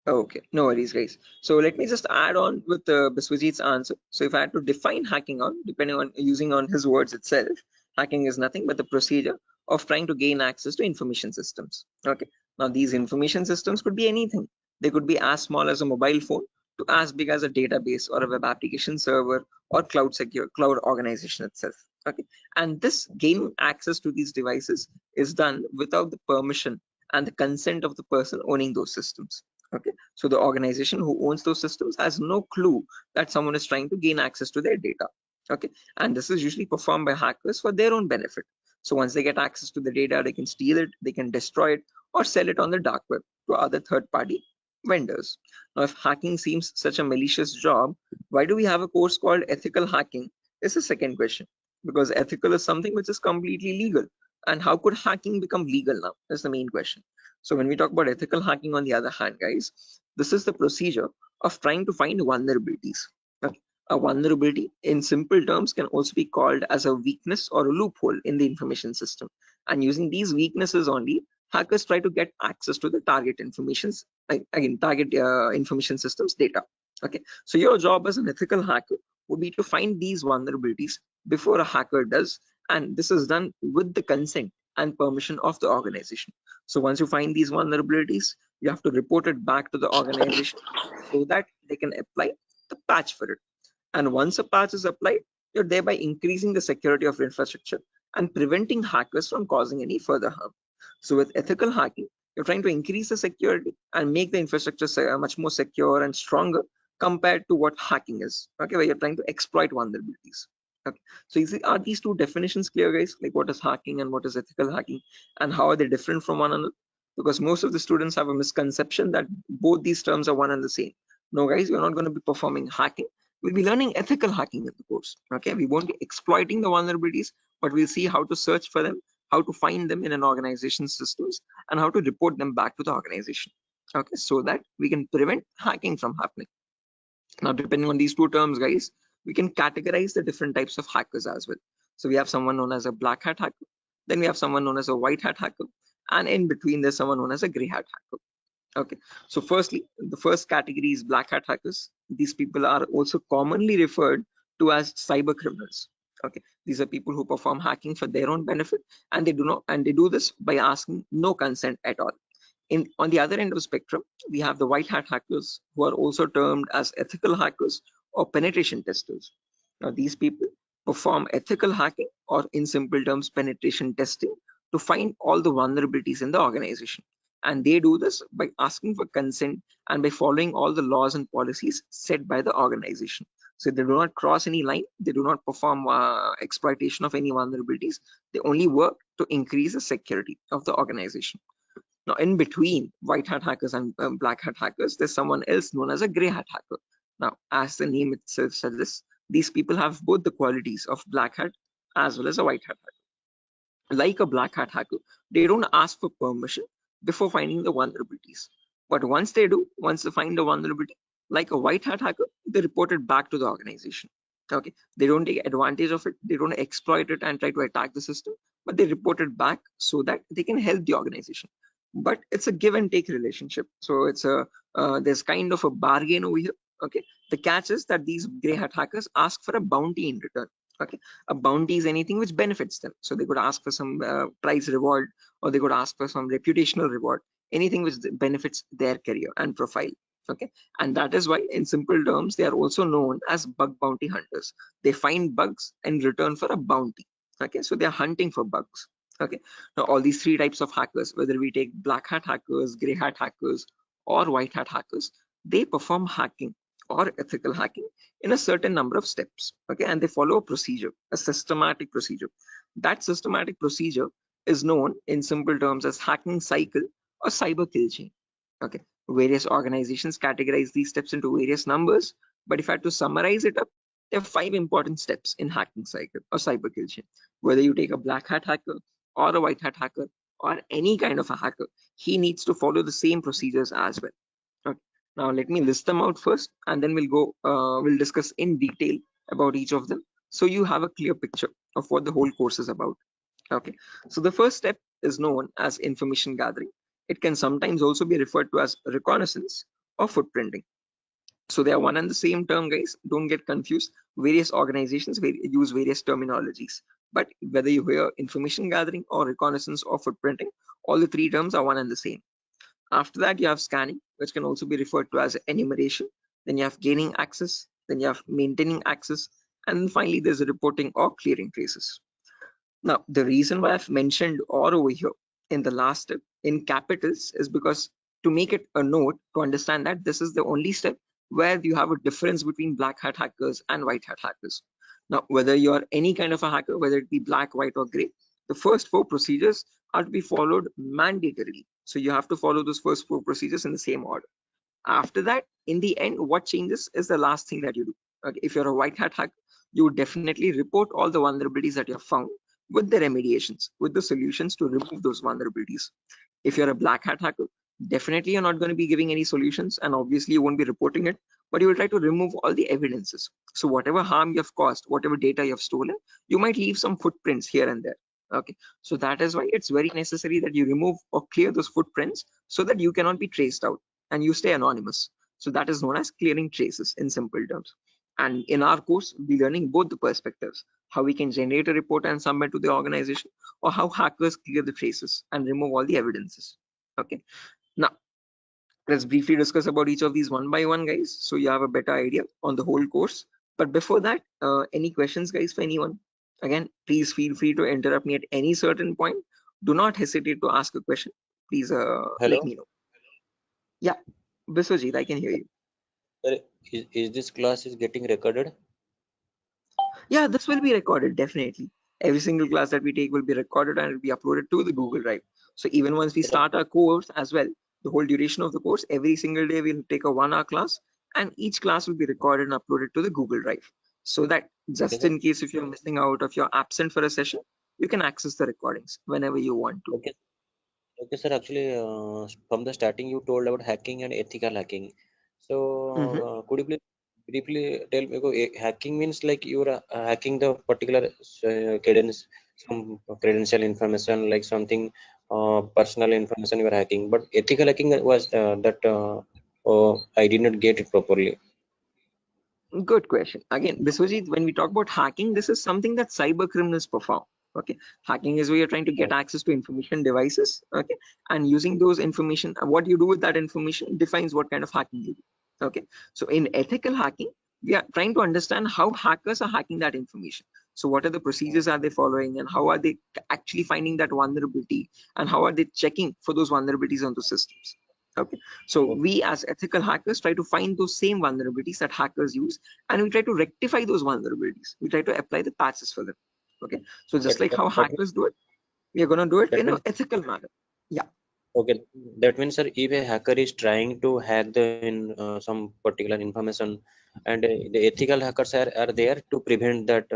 Okay, no worries, guys. So let me just add on with Biswajit's answer. So if I had to define hacking on, depending on using on his words itself, hacking is nothing but the procedure of trying to gain access to information systems. Okay, now these information systems could be anything. They could be as small as a mobile phone to as big as a database or a web application server or cloud organization itself. Okay, and this gaining access to these devices is done without the permission and the consent of the person owning those systems. Okay, so the organization who owns those systems has no clue that someone is trying to gain access to their data. Okay, and this is usually performed by hackers for their own benefit. So once they get access to the data, they can steal it, they can destroy it, or sell it on the dark web to other third-party vendors. Now, if hacking seems such a malicious job, why do we have a course called ethical hacking? Is the second question. Because ethical is something which is completely legal. And how could hacking become legal now? Is the main question. So when we talk about ethical hacking, on the other hand, guys, this is the procedure of trying to find vulnerabilities. Okay. A vulnerability in simple terms can also be called as a weakness or a loophole in the information system. And using these weaknesses only, hackers try to get access to the target informations, target information systems data. Okay, so your job as an ethical hacker would be to find these vulnerabilities before a hacker does, and this is done with the consent and permission of the organization. So once you find these vulnerabilities, you have to report it back to the organization so that they can apply the patch for it. And once a patch is applied, you're thereby increasing the security of infrastructure and preventing hackers from causing any further harm. So with ethical hacking, you're trying to increase the security and make the infrastructure much more secure and stronger compared to what hacking is. Okay, where you're trying to exploit vulnerabilities. Okay, so are these two definitions clear, guys? Like what is hacking and what is ethical hacking, and how are they different from one another? Because most of the students have a misconception that both these terms are one and the same. No, guys, we're not going to be performing hacking. We'll be learning ethical hacking in the course. Okay, we won't be exploiting the vulnerabilities, but we'll see how to search for them, how to find them in an organization's systems, and how to report them back to the organization. Okay, so that we can prevent hacking from happening. Now, depending on these two terms, guys, we can categorize the different types of hackers as well. So we have someone known as a black hat hacker, then we have someone known as a white hat hacker, and in between there's someone known as a gray hat hacker. Okay, so firstly, the first category is black hat hackers. These people are also commonly referred to as cyber criminals. Okay, these are people who perform hacking for their own benefit, and they do this by asking no consent at all. On the other end of the spectrum, we have the white hat hackers, who are also termed as ethical hackers or penetration testers. Now, these people perform ethical hacking, or in simple terms, penetration testing, to find all the vulnerabilities in the organization. And they do this by asking for consent and by following all the laws and policies set by the organization. So they do not cross any line, they do not perform exploitation of any vulnerabilities, they only work to increase the security of the organization. Now, in between white hat hackers and black hat hackers, there's someone else known as a gray hat hacker. Now, as the name itself suggests, these people have both the qualities of black hat as well as a white hat hacker. Like a black hat hacker, they don't ask for permission before finding the vulnerabilities. But once they do, once they find the vulnerability, like a white hat hacker, they report it back to the organization. Okay, they don't take advantage of it, they don't exploit it and try to attack the system, but they report it back so that they can help the organization. But it's a give and take relationship, so it's a there's kind of a bargain over here. Okay, the catch is that these gray hat hackers ask for a bounty in return. Okay, a bounty is anything which benefits them, so they could ask for some prize reward, or they could ask for some reputational reward, anything which benefits their career and profile. Okay, and that is why, in simple terms, they are also known as bug bounty hunters. They find bugs in return for a bounty. Okay, so they are hunting for bugs. Okay, now all these three types of hackers, whether we take black hat hackers, gray hat hackers, or white hat hackers, they perform hacking or ethical hacking in a certain number of steps. Okay, and they follow a procedure, a systematic procedure. That systematic procedure is known in simple terms as hacking cycle or cyber kill chain. Okay, various organizations categorize these steps into various numbers, but if I had to summarize it up, there are 5 important steps in hacking cycle or cyber kill chain. Whether you take a black hat hacker or a white hat hacker or any kind of a hacker, he needs to follow the same procedures as well. Okay. Now let me list them out first, and then we'll discuss in detail about each of them, so you have a clear picture of what the whole course is about. Okay, so the first step is known as information gathering. It can sometimes also be referred to as reconnaissance or footprinting. So they are one and the same term, guys. Don't get confused. Various organizations use various terminologies, but whether you hear information gathering or reconnaissance or footprinting, all the 3 terms are one and the same. After that, you have scanning, which can also be referred to as enumeration. Then you have gaining access. Then you have maintaining access. And then finally, there's reporting or clearing traces. Now, the reason why I've mentioned or over here in the last step in capitals is because to make it a note to understand that this is the only step where you have a difference between black hat hackers and white hat hackers. Now, whether you're any kind of a hacker, whether it be black, white, or gray, the first 4 procedures are to be followed mandatorily. So you have to follow those first 4 procedures in the same order. After that, in the end, what changes is the last thing that you do. Okay, if you're a white hat hacker, you would definitely report all the vulnerabilities that you have found with the remediations, with the solutions to remove those vulnerabilities. If you're a black hat hacker, definitely you're not going to be giving any solutions, and obviously you won't be reporting it, but you will try to remove all the evidences. So whatever harm you have caused, whatever data you have stolen, you might leave some footprints here and there. Okay, so that is why it's very necessary that you remove or clear those footprints so that you cannot be traced out and you stay anonymous. So that is known as clearing traces in simple terms. And in our course, we're learning both the perspectives, how we can generate a report and submit to the organization, or how hackers clear the traces and remove all the evidences. Okay, now let's briefly discuss about each of these one by one, guys, so you have a better idea on the whole course. But before that, any questions, guys, for anyone? Again, please feel free to interrupt me at any certain point. Do not hesitate to ask a question. Please let Hello, me know. Yeah, Biswajit, I can hear you. sir. Is this class is getting recorded? Yeah, this will be recorded, definitely. Every single class that we take will be recorded and it will be uploaded to the Google Drive. So even once we start our course as well, the whole duration of the course, every single day we'll take a 1-hour class, and each class will be recorded and uploaded to the Google Drive. So that Okay, just sir. in case if you're missing out, if you're absent for a session, you can access the recordings whenever you want to. Okay, okay, sir. Actually, from the starting, you told about hacking and ethical hacking. So, Mhm. could you please briefly tell me? Hacking means like you're hacking the particular credence, some credential information, like something personal information you are hacking. But ethical hacking was that. Oh, I did not get it properly. Good question. Again, Biswajit, when we talk about hacking, this is something that cyber criminals perform. Okay, hacking is where you're trying to get access to information devices. Okay, and using those information, what you do with that information defines what kind of hacking you do. Okay, so in ethical hacking, we are trying to understand how hackers are hacking that information. So what are the procedures are they following, and how are they actually finding that vulnerability, and how are they checking for those vulnerabilities on the systems? Okay, so we as ethical hackers try to find those same vulnerabilities that hackers use, and we try to rectify those vulnerabilities. We try to apply the patches for them. Okay, so just That, like that, how that means hackers do it, we are going to do it that in an means ethical manner. Yeah, okay. That means, sir, if a hacker is trying to hack some particular information, and the ethical hackers are there to prevent that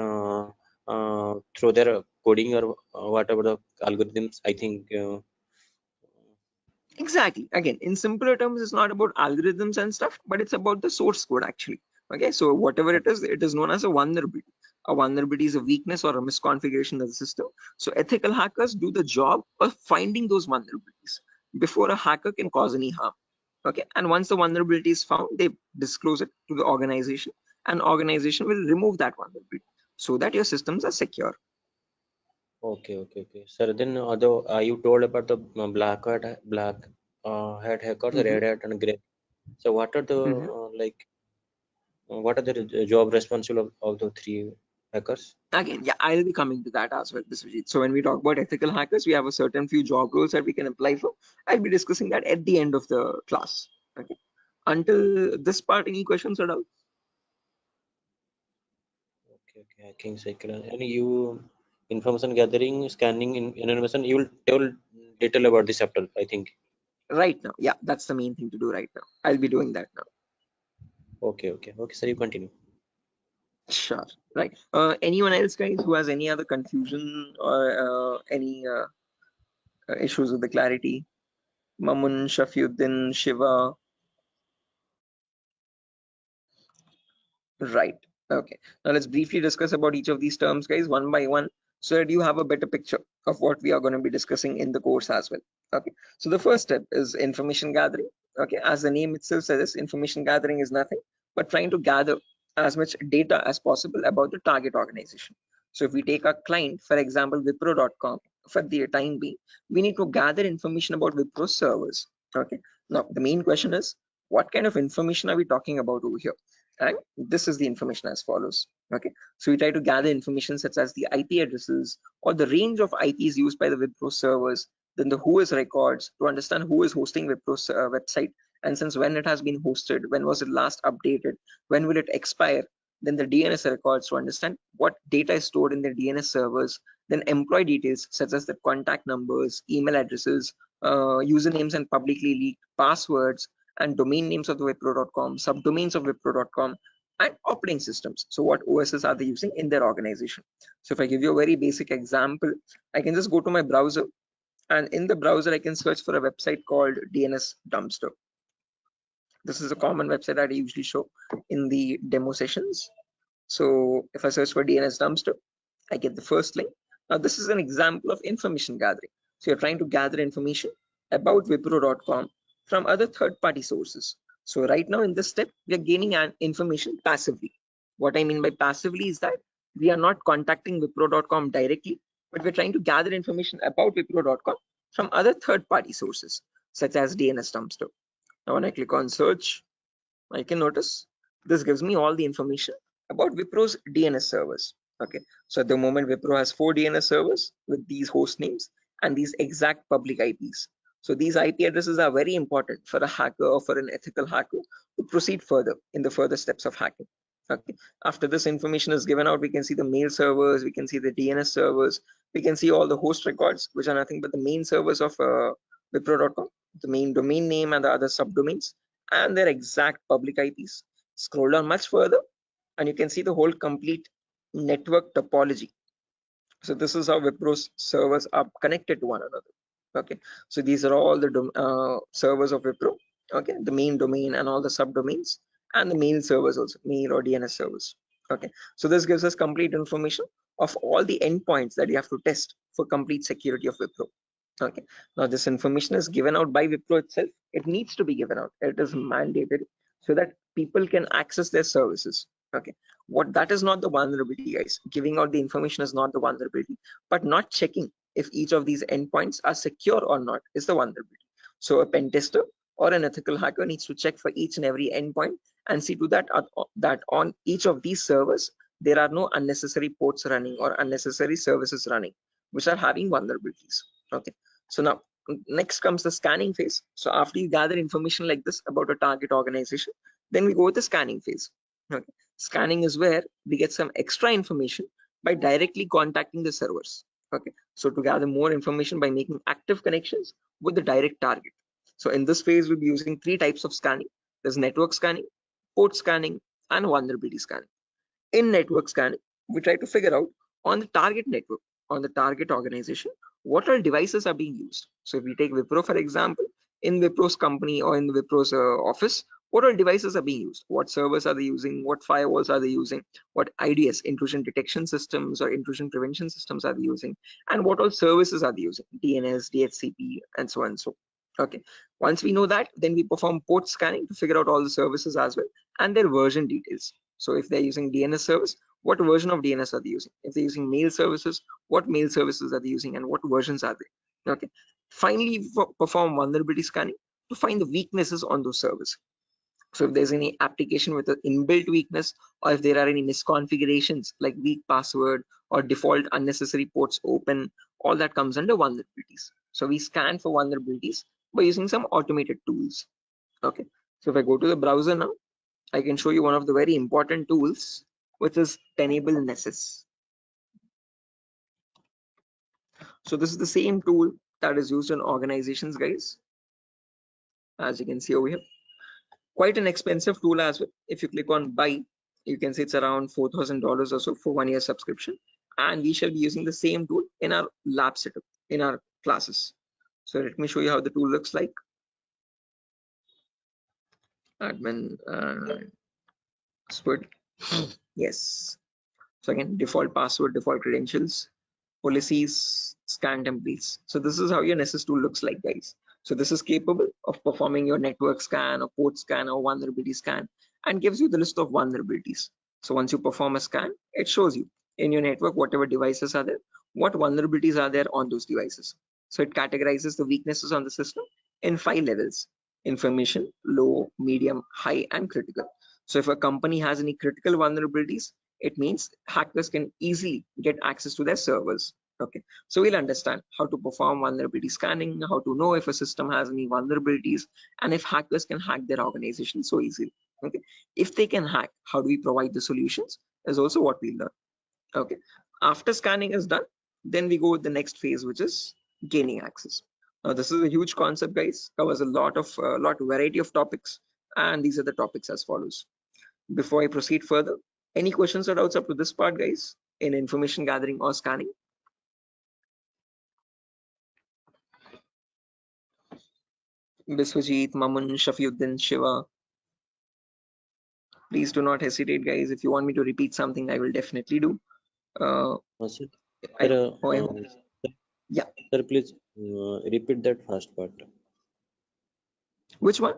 through their coding or whatever the algorithms. I think. exactly. Again, in simpler terms, it's not about algorithms and stuff, but it's about the source code actually. Okay, so whatever it is known as a vulnerability. A vulnerability is a weakness or a misconfiguration of the system. So ethical hackers do the job of finding those vulnerabilities before a hacker can cause any harm. Okay, and once the vulnerability is found, they disclose it to the organization, and organization will remove that vulnerability so that your systems are secure. Okay, okay, okay. Sir, then although you told about the black hat hackers, Mhm, red hat, and gray. So what are the mhm. what are the job responsible of the three hackers? Again, yeah, I'll be coming to that as well, Biswajit. So when we talk about ethical hackers, we have a certain few job roles that we can apply for. I'll be discussing that at the end of the class. Okay, until this part, any questions or doubts? Okay, okay, hacking cycle. And you. information gathering, scanning, information. You will tell detail about this chapter, I think. Right now, yeah, that's the main thing to do right now. I'll be doing that now. Okay, sir, you continue. Sure. Right. Anyone else, guys, who has any other confusion or any issues with the clarity? Mamun, Shafiuddin, Shiva. Right. Okay. Now let's briefly discuss about each of these terms, guys, one by one, so that you have a better picture of what we are going to be discussing in the course as well. Okay. So the first step is information gathering. Okay. As the name itself says, information gathering is nothing but trying to gather as much data as possible about the target organization. So if we take our client, for example, Wipro.com, for the time being, we need to gather information about Wipro servers. Okay. Now the main question is, what kind of information are we talking about over here? And this is the information as follows. Okay, so we try to gather information such as the IP addresses or the range of IPs used by the Wipro servers, then the who is records to understand who is hosting Wipro's website, and since when it has been hosted, when was it last updated, when will it expire, then the DNS records to understand what data is stored in the DNS servers, then employee details such as the contact numbers, email addresses, usernames and publicly leaked passwords, and domain names of the Wipro.com, subdomains of Wipro.com, and operating systems. So what OSs are they using in their organization? So if I give you a very basic example, I can just go to my browser, and in the browser I can search for a website called DNS Dumpster. This is a common website that I usually show in the demo sessions. So if I search for DNS Dumpster, I get the first link. Now this is an example of information gathering. So you're trying to gather information about Wipro.com from other third-party sources. So right now in this step, we are gaining information passively. What I mean by passively is that we are not contacting Wipro.com directly, but we're trying to gather information about Wipro.com from other third-party sources, such as DNS Dumpster. Now when I click on search, I can notice this gives me all the information about Wipro's DNS servers. Okay, so at the moment Wipro has 4 DNS servers with these host names and these exact public IPs. So these IP addresses are very important for a hacker or for an ethical hacker to proceed further in the further steps of hacking. Okay, after this information is given out, we can see the mail servers, we can see the DNS servers, we can see all the host records, which are nothing but the main servers of Wipro.com, the main domain name and the other subdomains, and their exact public IPs. Scroll down much further and you can see the whole complete network topology. So this is how Wipro's servers are connected to one another. Okay, so these are all the servers of Wipro. Okay, the main domain and all the subdomains, and the mail servers also, mail or DNS servers. Okay, so this gives us complete information of all the endpoints that you have to test for complete security of Wipro. Okay, now this information is given out by Wipro itself. It needs to be given out. It is mandated so that people can access their services. Okay, what that is not the vulnerability, guys. Giving out the information is not the vulnerability, but not checking if each of these endpoints are secure or not is the vulnerability. So a pen tester or an ethical hacker needs to check for each and every endpoint and see to that that on each of these servers there are no unnecessary ports running or unnecessary services running which are having vulnerabilities. Okay, so now next comes the scanning phase. So after you gather information like this about a target organization, then we go with the scanning phase. Okay, scanning is where we get some extra information by directly contacting the servers. Okay, so to gather more information by making active connections with the direct target. So in this phase we'll be using 3 types of scanning. There's network scanning, port scanning, and vulnerability scanning. In network scanning, we try to figure out on the target network, on the target organization, what all devices are being used. So if we take Wipro for example, in Wipro's company or in Wipro's office, what all devices are being used, what servers are they using, what firewalls are they using, what IDS, intrusion detection systems or intrusion prevention systems are they using, and what all services are they using, DNS, DHCP, and so on and so. Okay, once we know that, then we perform port scanning to figure out all the services as well and their version details. So if they're using DNS service, what version of DNS are they using? If they're using mail services, what mail services are they using and what versions are they? Okay, finally perform vulnerability scanning to find the weaknesses on those servers. So if there's any application with an inbuilt weakness, or if there are any misconfigurations like weak password or default unnecessary ports open, all that comes under vulnerabilities. So we scan for vulnerabilities by using some automated tools. Okay, so if I go to the browser now, I can show you one of the very important tools, which is Tenable Nessus. So this is the same tool that is used in organizations, guys. As you can see over here, quite an expensive tool as well. If you click on buy, you can see it's around $4,000 or so for 1 year subscription, and we shall be using the same tool in our lab setup in our classes. So let me show you how the tool looks like. Admin password. Yes. So again, default password, default credentials, policies, scan templates. So this is how your Nessus tool looks like, guys. So this is capable of performing your network scan or port scan or vulnerability scan, and gives you the list of vulnerabilities. So once you perform a scan, it shows you in your network whatever devices are there, what vulnerabilities are there on those devices. So it categorizes the weaknesses on the system in 5 levels: information, low, medium, high, and critical. So if a company has any critical vulnerabilities, it means hackers can easily get access to their servers. Okay, so we'll understand how to perform vulnerability scanning, how to know if a system has any vulnerabilities, and if hackers can hack their organization so easily. Okay, if they can hack, how do we provide the solutions is also what we learn. Okay, after scanning is done, then we go with the next phase, which is gaining access. Now this is a huge concept, guys, covers a lot variety of topics, and these are the topics as follows. Before I proceed further, any questions or doubts up to this part, guys, in information gathering or scanning? Biswajit, Mamun, Shafiuddin, Shiva, please do not hesitate, guys. If you want me to repeat something, I will definitely do. Sir, Yeah. Sir, please repeat that first part. Which one?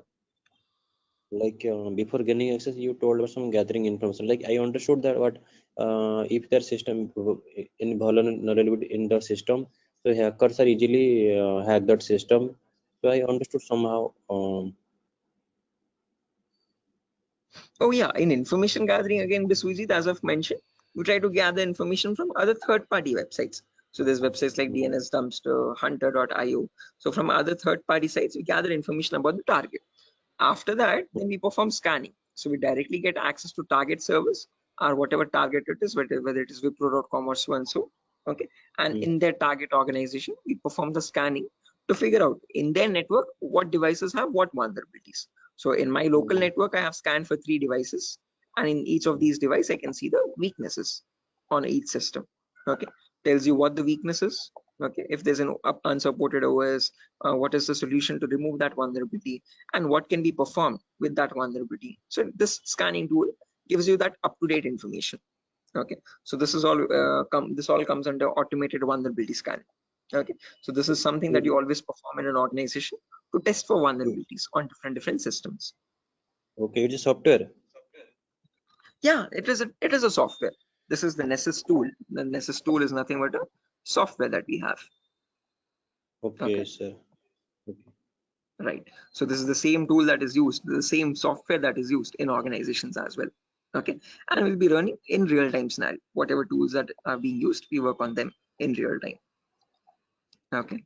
Like before gaining access, you told us some gathering information. Like I understood that what if their system in vulnerability in the system, so hackers are easily hack that system. So I understood somehow. Oh yeah, in information gathering, again, Biswajit, as I've mentioned, we try to gather information from other third-party websites. So there's websites like DNS Dumpster, Hunter.io. So from other third-party sites, we gather information about the target. After that, then we perform scanning. So we directly get access to target servers or whatever target it is, whether it is Wipro.com or so and so. Okay, and in their target organization, we perform the scanning to figure out in their network what devices have what vulnerabilities. So in my local network, I have scanned for 3 devices, and in each of these devices, I can see the weaknesses on each system. Okay, tells you what the weakness is. Okay, if there's an unsupported OS, what is the solution to remove that vulnerability, and what can be performed with that vulnerability. So this scanning tool gives you that up-to-date information. Okay, so this is all this all comes under automated vulnerability scanning. Okay, so this is something that you always perform in an organization to test for vulnerabilities on different systems. Okay, it is software. Yeah, it is a software. This is the Nessus tool. The Nessus tool is nothing but a software that we have. Okay, sir. Okay. Right, so this is the same tool that is used, the same software that is used in organizations as well. Okay, and we'll be running in real-time scenario. Whatever tools that are being used, we work on them in real time. Okay.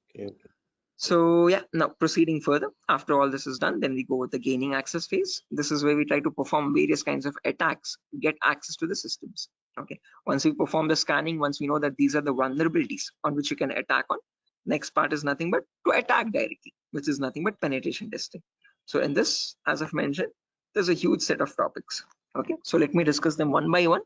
So yeah, now proceeding further, after all this is done, then we go with the gaining access phase. This is where we try to perform various kinds of attacks to get access to the systems. Okay, once we perform the scanning, once we know that these are the vulnerabilities on which you can attack on, next part is nothing but to attack directly, which is nothing but penetration testing. So in this, as I've mentioned, there's a huge set of topics. Okay, so let me discuss them one by one.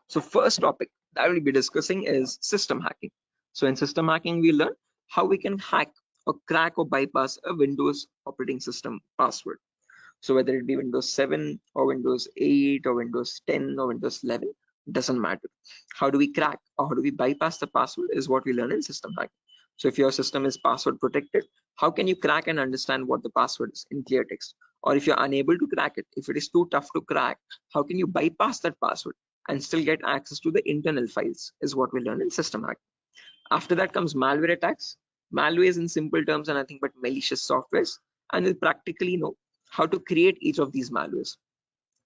So first topic that we'll be discussing is system hacking. So in system hacking, we learn how we can hack or crack or bypass a Windows operating system password. So whether it be Windows 7 or Windows 8 or Windows 10 or Windows 11, doesn't matter. How do we crack or how do we bypass the password is what we learn in system hacking. So if your system is password protected, how can you crack and understand what the password is in clear text? Or if you're unable to crack it, if it is too tough to crack, how can you bypass that password and still get access to the internal files is what we learn in system hacking. After that comes malware attacks. Malware is in simple terms are nothing but malicious softwares, and we'll practically know how to create each of these malwares.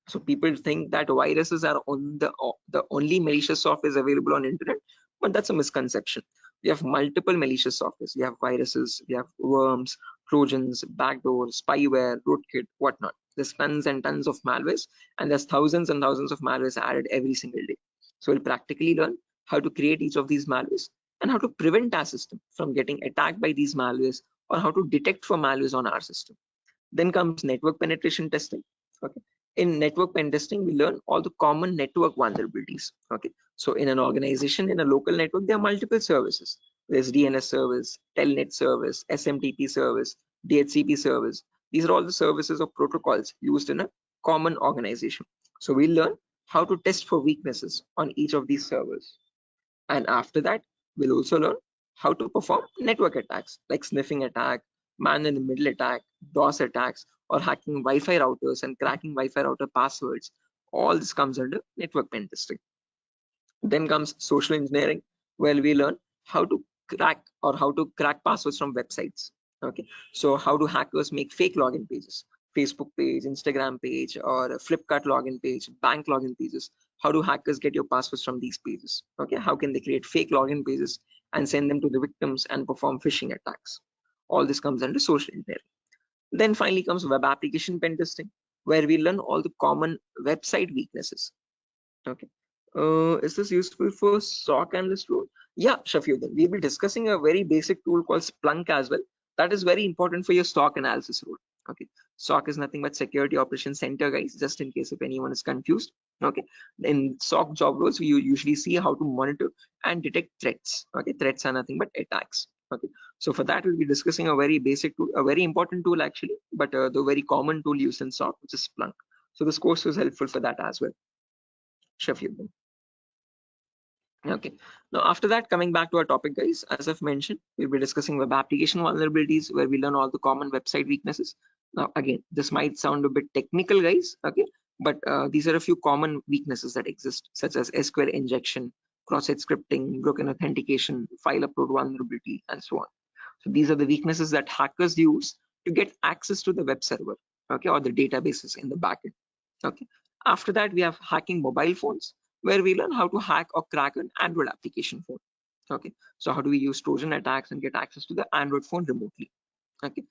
So people think that viruses are on the only malicious software available on internet, but that's a misconception. We have multiple malicious softwares. We have viruses, we have worms, trojans, backdoors, spyware, rootkit, whatnot. There's tons and tons of malwares, and there's thousands and thousands of malwares added every single day. So we'll practically learn how to create each of these malwares and how to prevent our system from getting attacked by these malwares, or how to detect for malwares on our system. Then comes network penetration testing. Okay. In network pen testing, we learn all the common network vulnerabilities. Okay. So in an organization, in a local network, there are multiple services. There's DNS service, Telnet service, SMTP service, DHCP service. These are all the services or protocols used in a common organization. So we learn how to test for weaknesses on each of these servers. And after that, we'll also learn how to perform network attacks like sniffing attack, man in the middle attack, DOS attacks, or hacking Wi-Fi routers and cracking Wi-Fi router passwords. All this comes under network pen testing. Then comes social engineering, where we learn how to crack passwords from websites. Okay, so how do hackers make fake login pages, Facebook page, Instagram page, or a Flipkart login page, bank login pages? How do hackers get your passwords from these pages? Okay, how can they create fake login pages and send them to the victims and perform phishing attacks? All this comes under social engineering. Then finally comes web application pen testing, where we learn all the common website weaknesses. Okay. Is this useful for SOC analyst role? Yeah, Shafiuddin. We'll be discussing a very basic tool called Splunk as well. That is very important for your SOC analysis role. Okay. SOC is nothing but Security Operations Center, guys, just in case if anyone is confused. Okay. In SOC job roles, we usually see how to monitor and detect threats. Okay. Threats are nothing but attacks. Okay. So for that, we'll be discussing a very basic tool, a very important tool actually, but the very common tool used in SOC, which is Splunk. So this course was helpful for that as well. Shafiuddin. Okay, now after that, coming back to our topic, guys, as I've mentioned, we'll be discussing web application vulnerabilities, where we learn all the common website weaknesses. Now again, this might sound a bit technical, guys, okay, but these are a few common weaknesses that exist, such as SQL injection, cross-site scripting, broken authentication, file upload vulnerability, and so on. So these are the weaknesses that hackers use to get access to the web server, okay, or the databases in the backend. Okay, after that, we have hacking mobile phones, where we learn how to hack or crack an Android application phone. Okay, so how do we use Trojan attacks and get access to the Android phone remotely? Okay,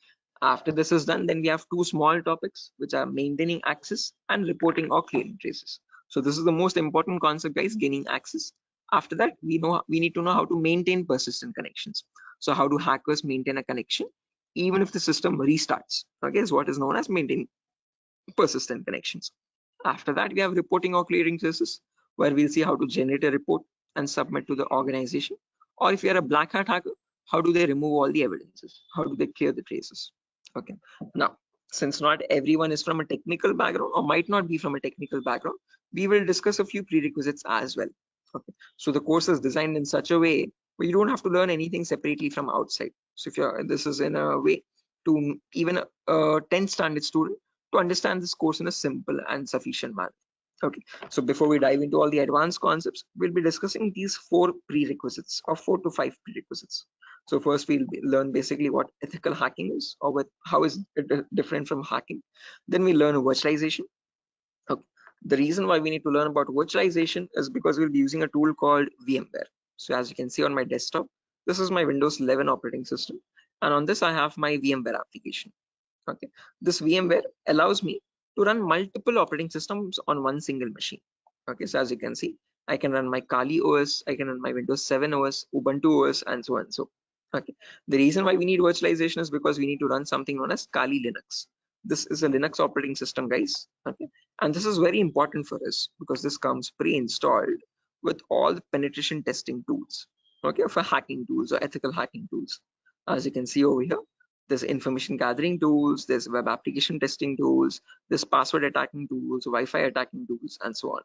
after this is done, then we have two small topics, which are maintaining access and reporting or clearing traces. So this is the most important concept, guys, gaining access. After that, we need to know how to maintain persistent connections. So how do hackers maintain a connection even if the system restarts? Okay, is what is known as maintaining persistent connections. After that, we have reporting or clearing traces, where we'll see how to generate a report and submit to the organization. Or if you're a black hat hacker, how do they remove all the evidences? How do they clear the traces? Okay. Now, since not everyone is from a technical background or might not be from a technical background, we will discuss a few prerequisites as well. Okay. So the course is designed in such a way where you don't have to learn anything separately from outside. So if this is in a way to even a 10th standard student to understand this course in a simple and sufficient manner. Okay, so before we dive into all the advanced concepts, we'll be discussing these 4 prerequisites or 4 to 5 prerequisites. So first we'll learn basically what ethical hacking is, or how is it different from hacking. Then we learn virtualization. Okay. The reason why we need to learn about virtualization is because we'll be using a tool called VMware. So as you can see on my desktop, this is my Windows 11 operating system, and on this I have my VMware application. Okay, this VMware allows me to run multiple operating systems on one single machine. Okay, so as you can see, I can run my Kali OS, I can run my Windows 7 OS, Ubuntu OS, and so on. So, okay, the reason why we need virtualization is because we need to run something known as Kali Linux. This is a Linux operating system, guys. Okay, and this is very important for us because this comes pre-installed with all the penetration testing tools. Okay, for hacking tools or ethical hacking tools. As you can see over here, there's information gathering tools, there's web application testing tools, there's password attacking tools, Wi-Fi attacking tools, and so on.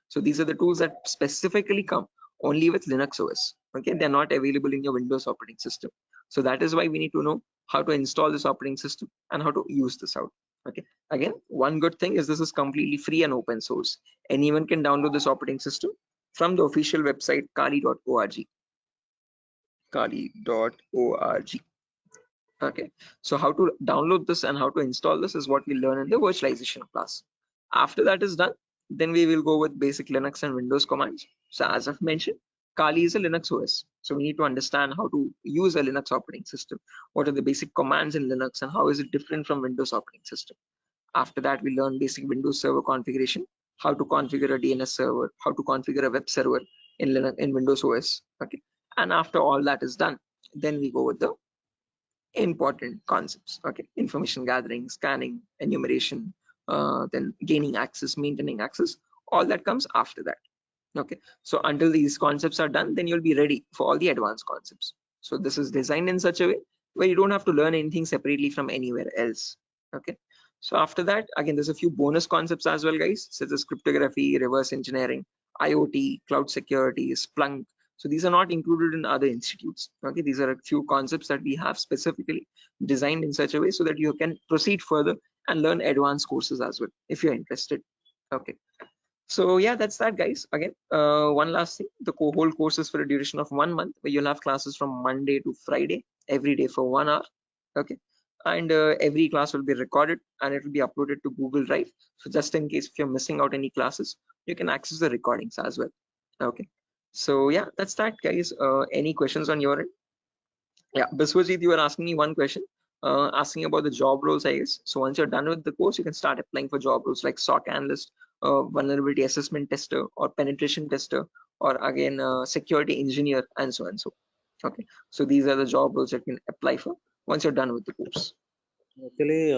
So these are the tools that specifically come only with Linux OS. Okay, they're not available in your Windows operating system. So that is why we need to know how to install this operating system and how to use this out. Okay, again, one good thing is this is completely free and open source. Anyone can download this operating system from the official website kali.org. Kali.org. Okay, so how to download this and how to install this is what we learn in the virtualization class. After that is done, then we will go with basic Linux and Windows commands. So as I've mentioned, Kali is a Linux OS. So we need to understand how to use a Linux operating system. What are the basic commands in Linux and how is it different from Windows operating system? After that, we learn basic Windows server configuration, how to configure a DNS server, how to configure a web server in Linux, in Windows OS. Okay. And after all that is done, then we go with the important concepts. Okay, information gathering, scanning, enumeration, then gaining access, maintaining access, all that comes after that. Okay, so until these concepts are done, then you'll be ready for all the advanced concepts. So this is designed in such a way where you don't have to learn anything separately from anywhere else. Okay, so after that, again, there's a few bonus concepts as well, guys, such as cryptography, reverse engineering, IoT, cloud security, Splunk. So these are not included in other institutes. Okay, these are a few concepts that we have specifically designed in such a way so that you can proceed further and learn advanced courses as well if you're interested. Okay, so yeah, that's that, guys. Again, one last thing, the whole course is for a duration of 1 month, where you'll have classes from Monday to Friday every day for 1 hour. Okay, and every class will be recorded and it will be uploaded to Google Drive. So just in case if you're missing out any classes, you can access the recordings as well. Okay, so yeah, that's that, guys. Any questions on your end? Yeah, Biswajit, you were asking me one question, asking about the job roles, I guess. So once you're done with the course, you can start applying for job roles like SOC analyst, vulnerability assessment tester, or penetration tester, or again, security engineer, and so on. So, okay. So these are the job roles that you can apply for once you're done with the course. Actually,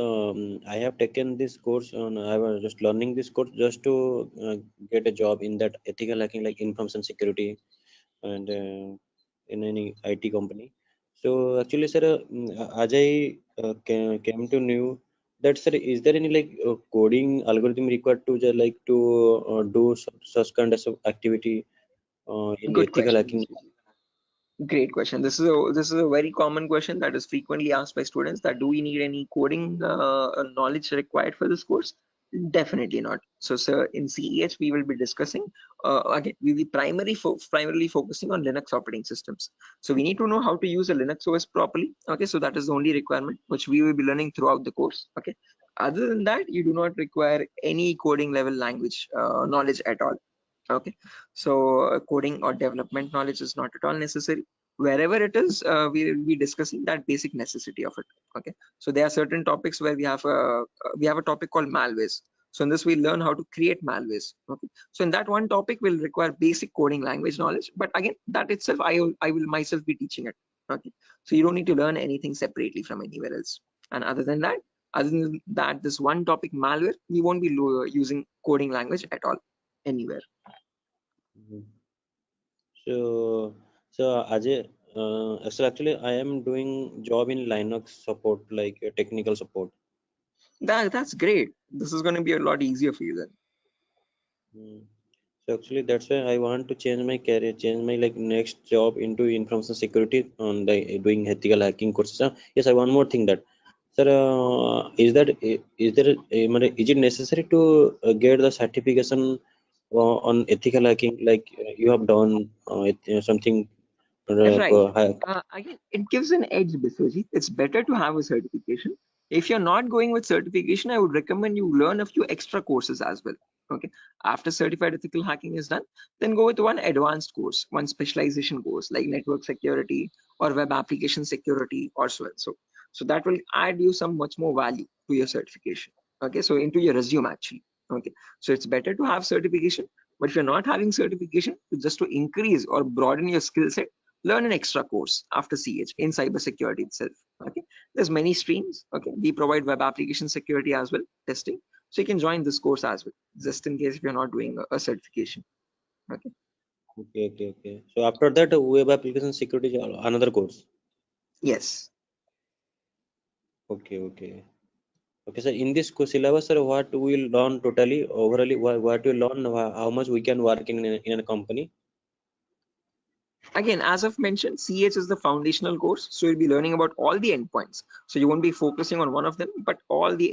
I have taken this course on. I was just learning this course just to get a job in that ethical hacking, like information security, and in any IT company. So actually, sir, as I came to know that, sir, is there any like coding algorithm required to just like to do such kind of activity in Good ethical question. hacking? Great question. This is a very common question that is frequently asked by students, that do we need any coding knowledge required for this course? Definitely not. So, sir, in CEH we will be discussing again. We will be primarily focusing on Linux operating systems. So we need to know how to use a Linux OS properly. Okay, so that is the only requirement which we will be learning throughout the course. Okay. Other than that, you do not require any coding level language knowledge at all. Okay, so coding or development knowledge is not at all necessary. Wherever it is, we will be discussing that basic necessity of it. Okay, so there are certain topics where we have a topic called malwares. So in this we learn how to create malwares. Okay, so in that one topic will require basic coding language knowledge, but again, that itself I will myself be teaching it. Okay, so you don't need to learn anything separately from anywhere else. And other than that, this one topic malware, we won't be using coding language at all anywhere. Mhm. So Ajay, so actually I am doing job in Linux support, like technical support. That's great. This is going to be a lot easier for you then. Mm. So actually that's why I want to change my career, change my like next job into information security on the doing ethical hacking courses. Yes, I one more thing that, sir, is there is it necessary to get the certification on ethical hacking, like you have done something Right. hack? Again, it gives an edge, Biswajit. It's better to have a certification. If you're not going with certification, I would recommend you learn a few extra courses as well. Okay. After certified ethical hacking is done, then go with one advanced course, one specialization course like network security or web application security or so and so. So that will add you some much more value to your certification. Okay. So into your resume actually. Okay. So it's better to have certification. But if you're not having certification, just to increase or broaden your skill set, learn an extra course after CH in cybersecurity itself. Okay, there's many streams. Okay, we provide web application security as well, testing. So you can join this course as well, just in case if you're not doing a certification. Okay. Okay. So after that, web application security is another course. Yes. Okay. So in this course syllabus, sir, what we will learn totally, overally, what we learn, how much we can work in a company? Again, as I've mentioned, CH is the foundational course, so you'll be learning about all the endpoints. So you won't be focusing on one of them, but all the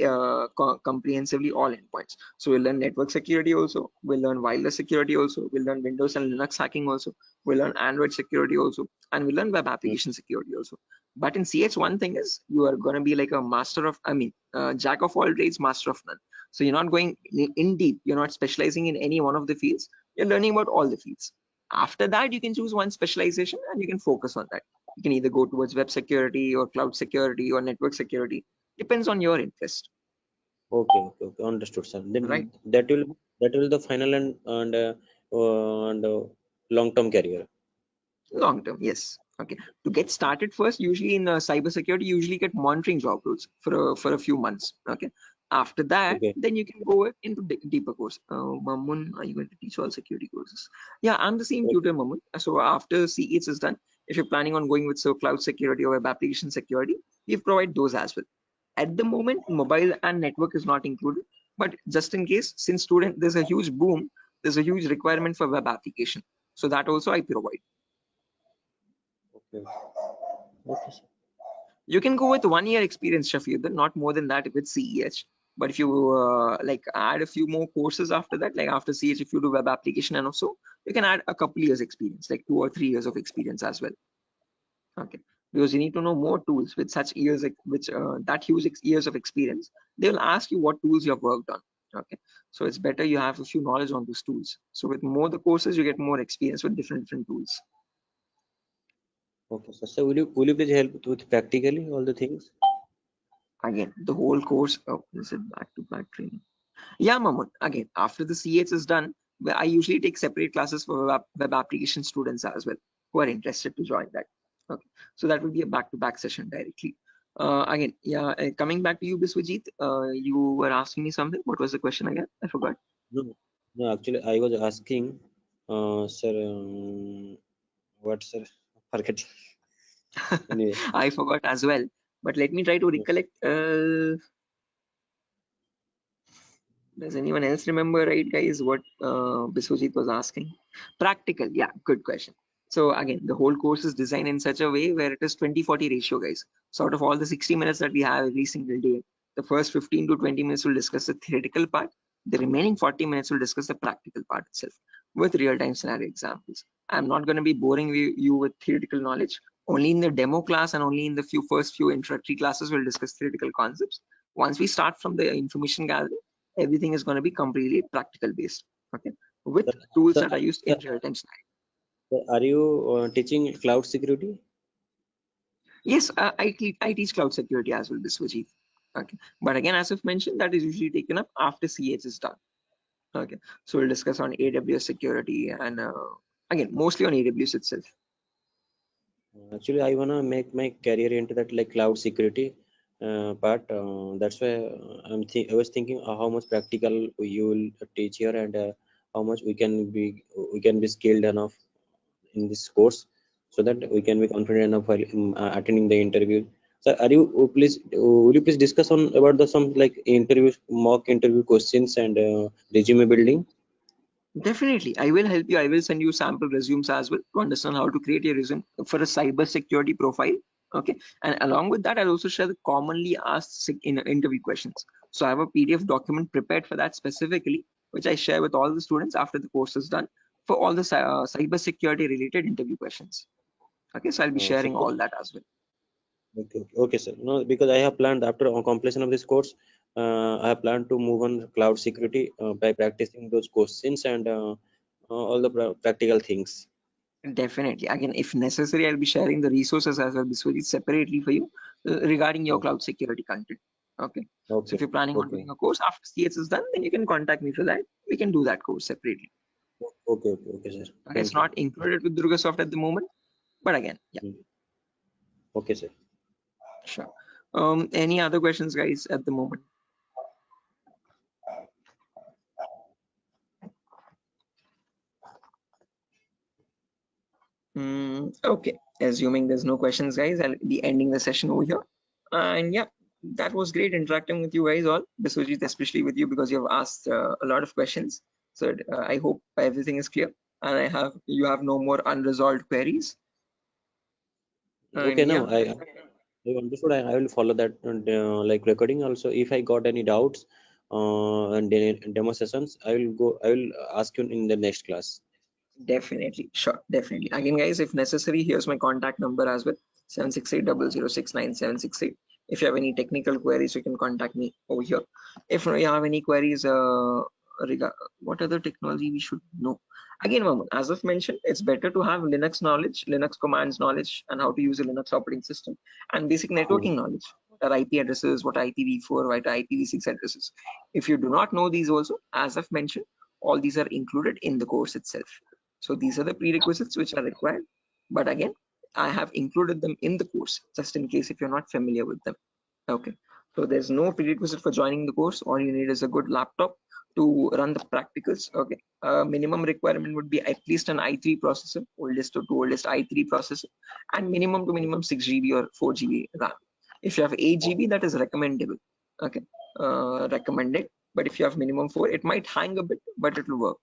comprehensively all endpoints. So we'll learn network security also, we'll learn wireless security also, we'll learn Windows and Linux hacking also, we'll learn Android security also, and we'll learn web application security also. But in CH, one thing is you are going to be like a jack of all trades, master of none. So you're not going in deep, you're not specializing in any one of the fields, you're learning about all the fields. After that, you can choose one specialization and you can focus on that. You can either go towards web security or cloud security or network security. Depends on your interest. Okay. Understood, sir. Right. Then that will the final and long term career. Long term, yes. Okay. To get started first, usually in cybersecurity, you usually get monitoring job roles for a few months. Okay. After that, Okay. then you can go into deeper course. Mamun, are you going to teach all security courses? Yeah, I'm the same tutor, Mamun. So after CEs is done, if you're planning on going with cloud security or web application security, we provide those as well. At the moment, mobile and network is not included, but just in case, since student there's a huge boom, there's a huge requirement for web application. So that also I provide. Okay. Okay, sir. You can go with 1 year experience, Shafiuddin, not more than that with CEH. But if you like add a few more courses after that, like after CH, if you do web application and also, you can add a couple years experience, like 2 or 3 years of experience as well. Okay, because you need to know more tools with such years, which that huge years of experience. They will ask you what tools you have worked on. Okay, so it's better you have a few knowledge on those tools. So with more the courses, you get more experience with different tools. Okay, sir. So will you please help with practically all the things? Again, the whole course. Oh, is it back-to-back training? Yeah, Mahmood. Again, after the CH is done, I usually take separate classes for web application students as well who are interested to join that. Okay, so that will be a back-to-back session directly. Again, yeah, coming back to you, Biswajit, you were asking me something. What was the question again? I forgot. No, no. Actually, I was asking, sir. What, sir? Forget. Anyway. I forgot as well. But let me try to recollect. Does anyone else remember, right, guys, what Biswajit was asking? Practical, yeah, good question. So again, the whole course is designed in such a way where it is 20-40 ratio, guys. So out of all the 60 minutes that we have every single day, the first 15 to 20 minutes will discuss the theoretical part. The remaining 40 minutes will discuss the practical part itself with real-time scenario examples. I'm not going to be boring you with theoretical knowledge. Only in the demo class and only in the first few introductory classes we'll discuss theoretical concepts. Once we start from the information gathering, everything is going to be completely practical based. Okay, with tools that are used in real-time scenario. Are you teaching cloud security? Yes, I teach cloud security as well, Biswajit. Okay, but again, as I've mentioned, that is usually taken up after CH is done. Okay, so we'll discuss on AWS security and again, mostly on AWS itself. Actually, I wanna make my career into that like cloud security part. That's why I was thinking how much practical you will teach here and how much we can be skilled enough in this course, so that we can be confident enough while attending the interview. So, will you please discuss on about the some like mock interview questions and resume building? Definitely, I will help you. I will send you sample resumes as well to understand how to create a resume for a cyber security profile. Okay, and along with that, I'll also share the commonly asked in interview questions. So I have a PDF document prepared for that specifically, which I share with all the students after the course is done for all the cyber security related interview questions. Okay, so I'll be sharing all that as well. Okay, sir. No, because I have planned after completion of this course, I have planned to move on cloud security by practicing those questions and all the practical things. Definitely. Again, if necessary, I'll be sharing the resources as well, Biswajit, separately for you regarding your cloud security content. Okay. So if you're planning on doing a course after CS is done, then you can contact me for that. We can do that course separately. Okay, sir. It's not included with Durga Soft at the moment, but again, yeah. Okay, sir. Sure. Any other questions, guys, at the moment? Okay, assuming there's no questions, guys, I'll be ending the session over here. And yeah, that was great interacting with you guys all, Biswajit, especially with you because you have asked a lot of questions. So I hope everything is clear and you have no more unresolved queries. Okay, and now yeah, I understood. I will follow that like recording also. If I got any doubts and demo sessions, I will ask you in the next class. definitely, sure, definitely. Again, guys, if necessary, here's my contact number as well, 76800697768. If you have any technical queries, you can contact me over here. If you have any queries what other technology we should know, again, Mamun, as I've mentioned, it's better to have Linux knowledge, Linux commands knowledge, and how to use a Linux operating system, and basic networking knowledge. What are IP addresses, what are IPv4, what are IPv6 addresses. If you do not know these also, as I've mentioned, all these are included in the course itself. So these are the prerequisites which are required. but again, I have included them in the course just in case if you're not familiar with them. Okay, so there's no prerequisite for joining the course. All you need is a good laptop to run the practicals. Okay, minimum requirement would be at least an i3 processor, oldest to oldest i3 processor, and minimum to minimum 6 GB or 4 GB RAM. If you have 8 GB, that is recommendable. Okay, recommended. But if you have minimum 4, it might hang a bit, but it will work.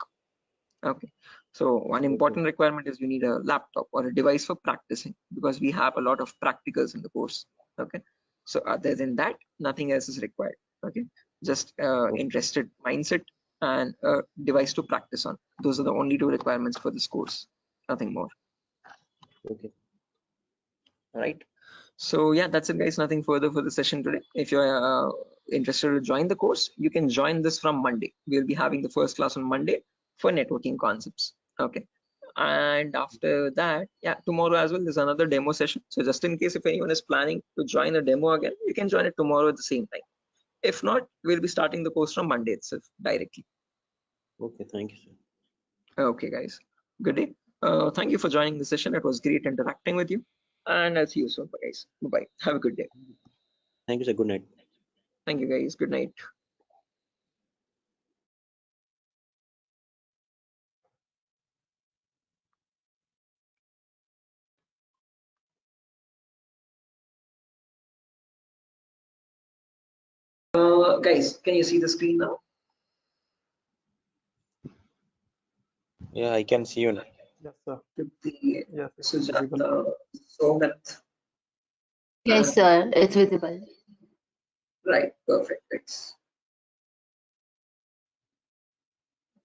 Okay, so one important requirement is you need a laptop or a device for practicing, because we have a lot of practicals in the course. Okay, so other than that, nothing else is required. Okay, just interested mindset and a device to practice on. Those are the only 2 requirements for this course, nothing more. Okay. All right, so yeah, that's it guys, nothing further for the session today. If you're interested to join the course, you can join this from Monday. We'll be having the first class on Monday for networking concepts. Okay, and after that, yeah, tomorrow as well there's another demo session. So just in case if anyone is planning to join a demo again, you can join it tomorrow at the same time. If not, we'll be starting the course from Monday itself directly. Okay, thank you, sir. Okay guys, good day. Thank you for joining the session. It was great interacting with you, and I'll see you soon guys. Bye, have a good day. Thank you, sir. Good night. Thank you guys, good night. Guys, can you see the screen now? Yeah, I can see you now. Yes, sir. The Yes, it's Sujata, Sogat, Yes, sir, it's visible. right, perfect. Thanks.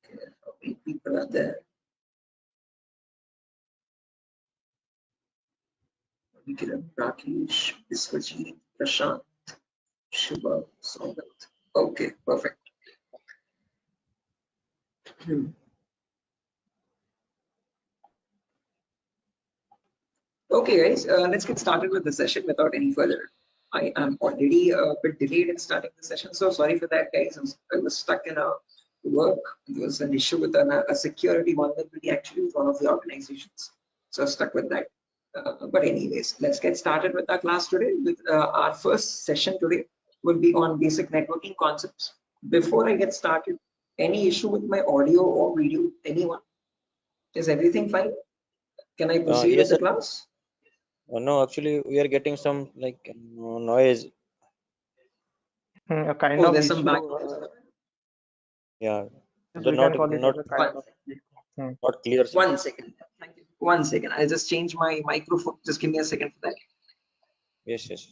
Okay, how many people are there? Kiran, Rakesh, Biswajit, Prashant, Shubha, Sogat. Okay, perfect. Okay, guys, let's get started with the session without any further. I am already a bit delayed in starting the session, so sorry for that, guys. I was stuck in a work. There was an issue with a security vulnerability actually with one of the organizations, so stuck with that. But anyways, let's get started with our class today. With our first session today will be on basic networking concepts. Before I get started, any issue with my audio or video? Anyone? Is everything fine? Can I proceed Yes, with the sir. class? No, actually, we are getting some like noise. A kind Oh, of there's some issue. background. Yeah, Yes, the we can call it not as a kind of. not clear, sir. 1 second. Thank you. 1 second. I'll just change my microphone. Just give me a second for that. Yes, yes.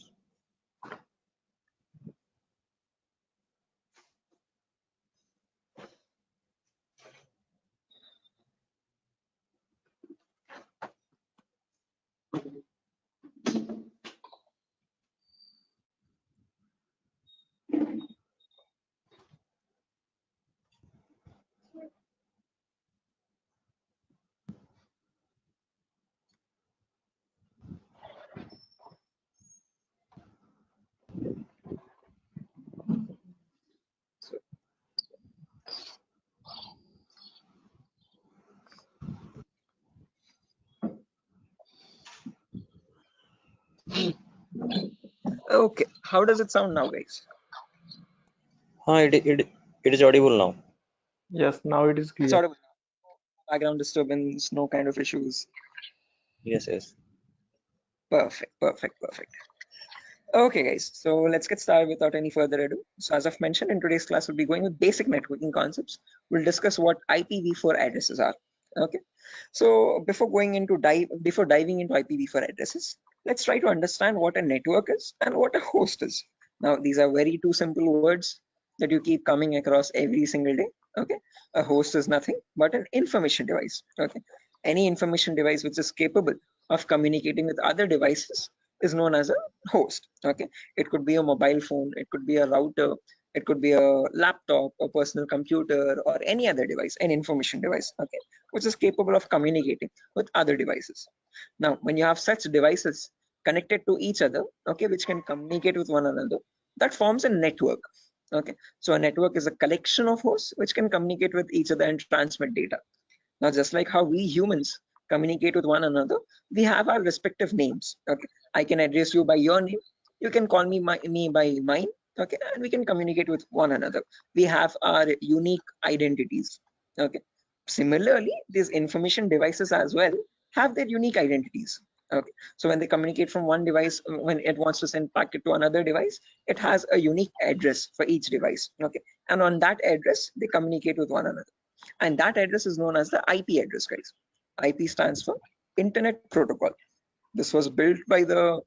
Okay. How does it sound now, guys? It is audible now. Yes, now it is It's clear. audible. Background disturbance, no kind of issues. Yes, yes. Perfect, perfect, perfect. Okay, guys. So let's get started without any further ado. So as I've mentioned, in today's class, we'll be going with basic networking concepts. We'll discuss what IPv4 addresses are. Okay. So before diving into IPv4 addresses, let's try to understand what a network is and what a host is. Now, these are very two simple words that you keep coming across every single day. Okay. A host is nothing but an information device. Okay. Any information device which is capable of communicating with other devices is known as a host. Okay, it could be a mobile phone, it could be a router, it could be a laptop, a personal computer, or any other device, an information device, okay, which is capable of communicating with other devices. Now, when you have such devices connected to each other, okay, which can communicate with one another, that forms a network. Okay, so a network is a collection of hosts which can communicate with each other and transmit data. Now, just like how we humans communicate with one another, we have our respective names. Okay, I can address you by your name. You can call me by mine. Okay, and we can communicate with one another. We have our unique identities. Okay, similarly, these information devices as well have their unique identities. Okay, so when they communicate from one device, when it wants to send packet to another device, it has a unique address for each device. Okay, and on that address they communicate with one another, and that address is known as the IP address, guys. IP stands for Internet Protocol. This was built by the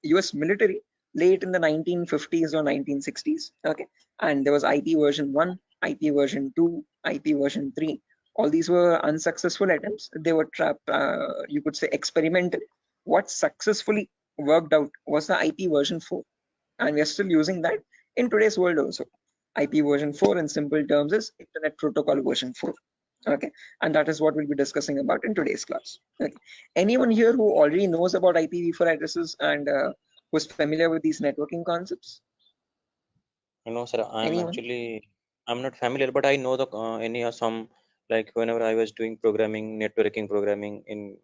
US military late in the 1950s or 1960s. Okay, and there was IP version 1, IP version 2, IP version 3. All these were unsuccessful attempts. They were you could say experimental. What successfully worked out was the IP version 4, and we are still using that in today's world also. IP version 4 in simple terms is Internet Protocol version 4. Okay, and that is what we'll be discussing about in today's class. Okay, anyone here who already knows about IPv4 addresses and who's familiar with these networking concepts? No, sir. Anyone? I'm not familiar, but I know the any some, like whenever I was doing programming, networking programming in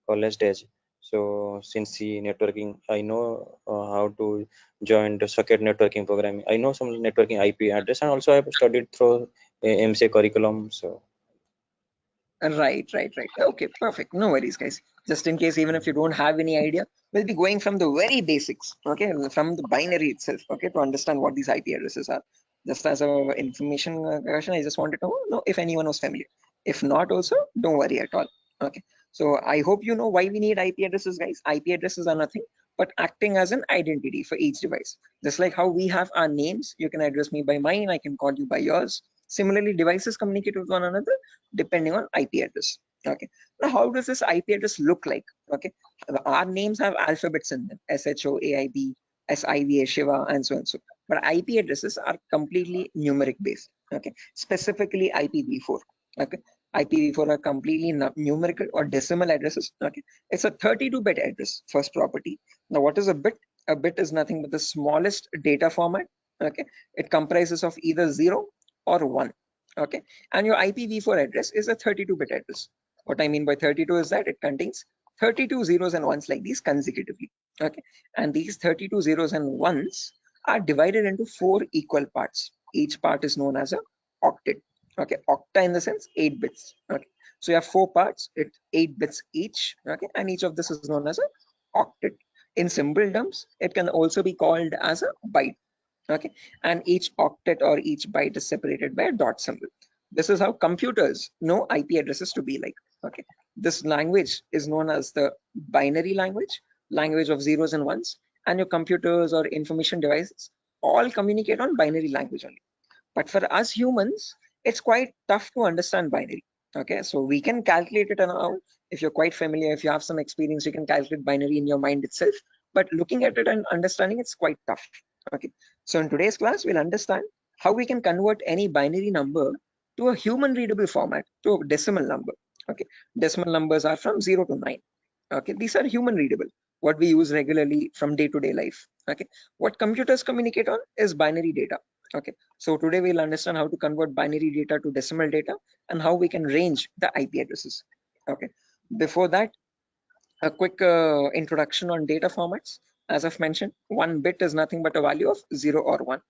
college days. So since the networking, I know how to join the socket networking programming. I know some networking IP address, and also I've studied through MCA curriculum. So Right. Okay, perfect. No worries, guys. Just in case, even if you don't have any idea, we'll be going from the very basics, okay, from the binary itself, okay, to understand what these IP addresses are. Just as a information question, I just wanted to know if anyone was familiar. If not, also don't worry at all. Okay. So I hope you know why we need IP addresses, guys. IP addresses are nothing but acting as an identity for each device. Just like how we have our names, you can address me by mine, I can call you by yours. Similarly, devices communicate with one another depending on IP address. Okay. Now, how does this IP address look like? Okay. Our names have alphabets in them: SHOAIB, SIVA, Shiva, and so and so. But IP addresses are completely numeric based. Okay. Specifically IPv4. Okay. IPv4 are completely numerical or decimal addresses. Okay. It's a 32-bit address, first property. Now, what is a bit? A bit is nothing but the smallest data format. Okay. It comprises of either 0 or 1. Okay, and your IPv4 address is a 32-bit address. What I mean by 32 is that it contains 32 zeros and ones like these consecutively. Okay, and these 32 zeros and ones are divided into 4 equal parts. Each part is known as a octet. Okay, octa in the sense 8 bits. Okay, so you have 4 parts, it's 8 bits each. Okay, and each of this is known as a octet. In simple terms, it can also be called as a byte. Okay, and each octet or each byte is separated by a dot symbol. This is how computers know IP addresses to be like. Okay, this language is known as the binary language of zeros and ones, and your computers or information devices all communicate on binary language only. But for us humans, it's quite tough to understand binary. Okay, so we can calculate it now. If you're quite familiar, if you have some experience, you can calculate binary in your mind itself. But looking at it and understanding it's quite tough. Okay, so in today's class, we'll understand how we can convert any binary number to a human readable format, to a decimal number. Okay, decimal numbers are from 0 to 9. Okay, these are human readable, what we use regularly from day-to-day life. Okay, what computers communicate on is binary data. Okay, so today we'll understand how to convert binary data to decimal data and how we can range the IP addresses. Okay, before that, a quick introduction on data formats. As I've mentioned, 1 bit is nothing but a value of 0 or 1.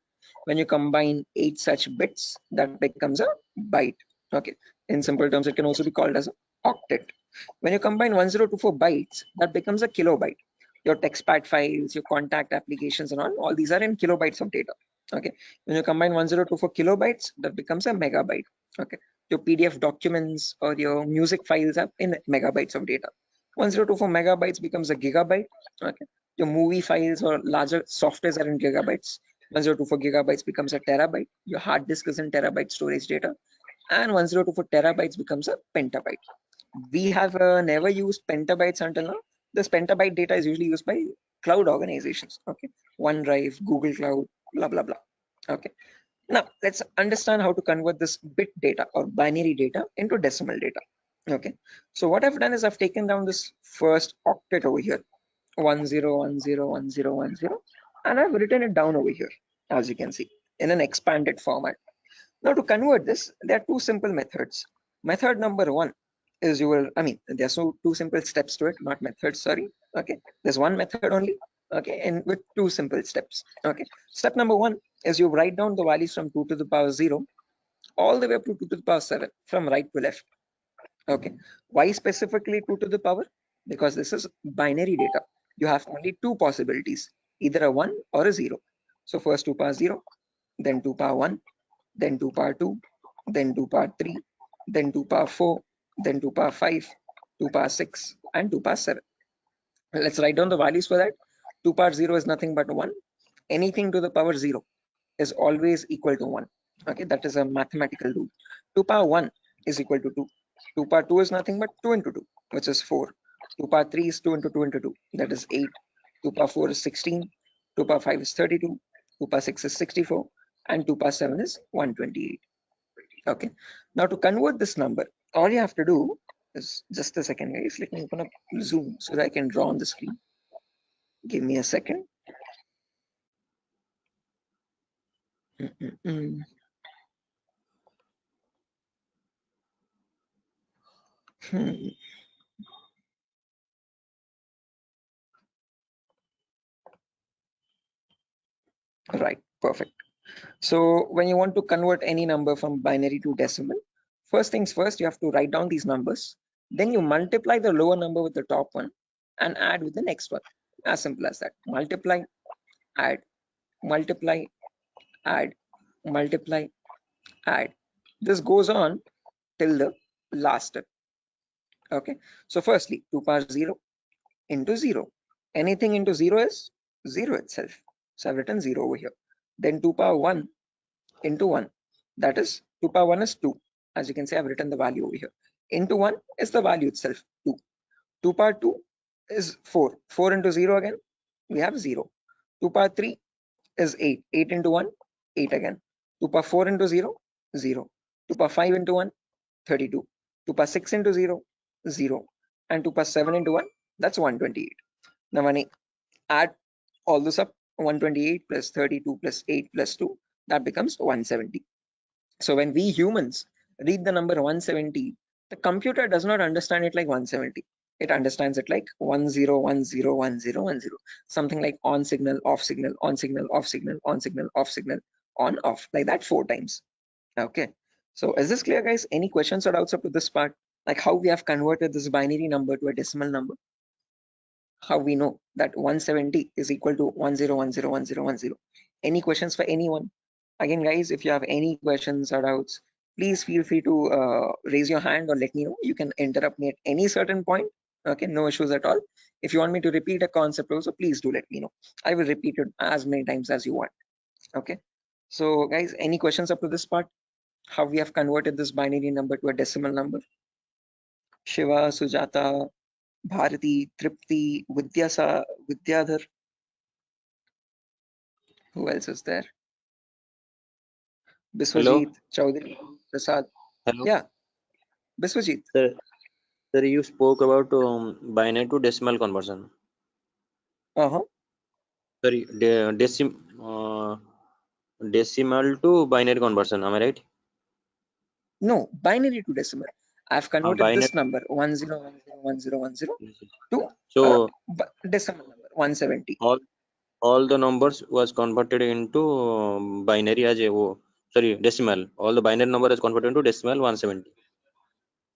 When you combine 8 such bits, that becomes a byte. Okay, in simple terms, it can also be called as an octet. When you combine 1024 bytes, that becomes a kilobyte. Your textpad files, your contact applications and all these are in kilobytes of data. Okay, when you combine 1024 kilobytes, that becomes a megabyte. Okay, your PDF documents or your music files are in megabytes of data. 1024 megabytes becomes a gigabyte. Okay, your movie files or larger softwares are in gigabytes. 1024 gigabytes becomes a terabyte. Your hard disk is in terabyte storage data, and 1024 terabytes becomes a petabyte. We have never used petabytes until now. This petabyte data is usually used by cloud organizations. Okay, OneDrive, Google Cloud, blah blah blah. Okay, now let's understand how to convert this bit data or binary data into decimal data. Okay, so what I've done is I've taken down this first octet over here, 10101010, and I've written it down over here, as you can see, in an expanded format. Now to convert this, there are 2 simple methods. Method number 1 is you will, I mean, there's no two simple steps to it, not methods, sorry. Okay, there's one method only. Okay, and with two simple steps. Okay, step number one is you write down the values from 2 to the power 0 all the way up to 2 to the power 7 from right to left. Okay, why specifically 2 to the power? Because this is binary data. You have only two possibilities, either a 1 or a 0. So first 2 power 0, then 2 power 1, then 2 power 2, then 2 power 3, then 2 power 4, then 2 power 5, 2 power 6, and 2 power 7. Let's write down the values for that. 2 power 0 is nothing but 1. Anything to the power 0 is always equal to 1. Okay, that is a mathematical rule. 2 power 1 is equal to 2. 2 power 2 is nothing but 2 into 2, which is 4. 2 power 3 is 2 into 2 into 2, that is 8. 2 power 4 is 16. 2 power 5 is 32. 2 power 6 is 64. And 2 power 7 is 128. Okay, now to convert this number, all you have to do is, just a second guys, let me open up Zoom so that I can draw on the screen. Give me a second. Right, perfect. So when you want to convert any number from binary to decimal, first things first, you have to write down these numbers. Then you multiply the lower number with the top one and add with the next one. As simple as that. Multiply, add, multiply, add, multiply, add. This goes on till the last step. Okay, so firstly 2 power 0 into 0. Anything into 0 is 0 itself. So I've written 0 over here. Then 2 power 1 into 1. That is 2 power 1 is 2. As you can see, I've written the value over here. Into 1 is the value itself, 2. 2 power 2 is 4. 4 into 0 again, we have 0. 2 power 3 is 8. 8 into 1, 8 again. 2 power 4 into 0, 0. 2 power 5 into 1, 32. 2 power 6 into 0, 0. And 2 power 7 into 1, that's 128. Now when I add all this up, 128 plus 32 plus 8 plus 2, that becomes 170. So when we humans read the number 170, the computer does not understand it like 170. It understands it like 10101010, something like on signal, off signal, on signal, off signal, on signal, off signal, on, off, like that 4 times. Okay, so is this clear guys? Any questions or doubts up to this part? Like how we have converted this binary number to a decimal number? How we know that 170 is equal to 10101010? Any questions for anyone? Again guys, if you have any questions or doubts, please feel free to raise your hand or let me know. You can interrupt me at any certain point. Okay, no issues at all. If you want me to repeat a concept also, please do let me know. I will repeat it as many times as you want. Okay, so guys, any questions up to this part? How we have converted this binary number to a decimal number? Shiva, Sujata, Bharati, Tripti, Vidyadhar. Who else is there? Hello. Biswajit, Chaudhary, Prasad. Hello. Yeah, Biswajit. Sir, you spoke about binary to decimal conversion. Sorry, decimal to binary conversion. Am I right? No, binary to decimal. I've converted Binary. this number 10101010 to So decimal number 170. all the numbers was converted into binary as a decimal. All the binary number is converted into decimal 170.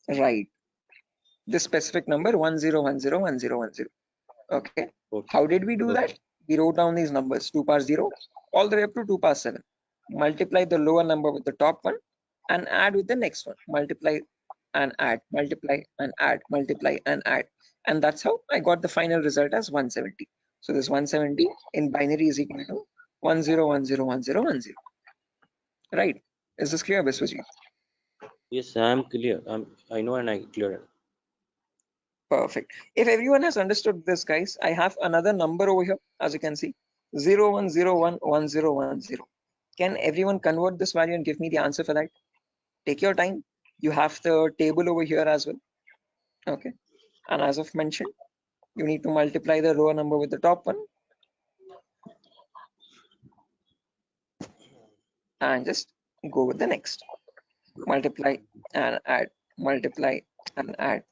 Right. This specific number 10101010. Okay. How did we do that? We wrote down these numbers 2 power 0 all the way up to 2 power 7. Multiply the lower number with the top one and add with the next one. Multiply and add, multiply and add, multiply and add. And that's how I got the final result as 170. So this 170 in binary is equal to 10101010. Right. Is this clear, Biswajit? Yes, I am clear. I know and I clear it. Perfect. If everyone has understood this, guys, I have another number over here, as you can see, 01011010. Can everyone convert this value and give me the answer for that? Take your time. You have the table over here as well. Okay. And as I've mentioned, you need to multiply the lower number with the top one. And just go with the next. Multiply and add, multiply and add.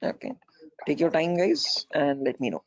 Okay, take your time, guys, and let me know.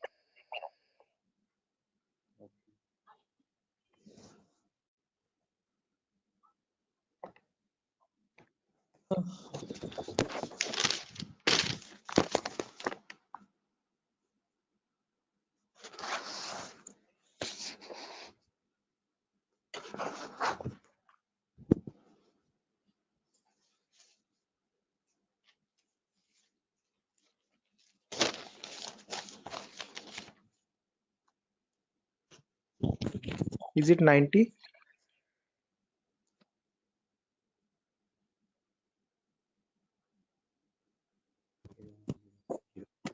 Is it 90?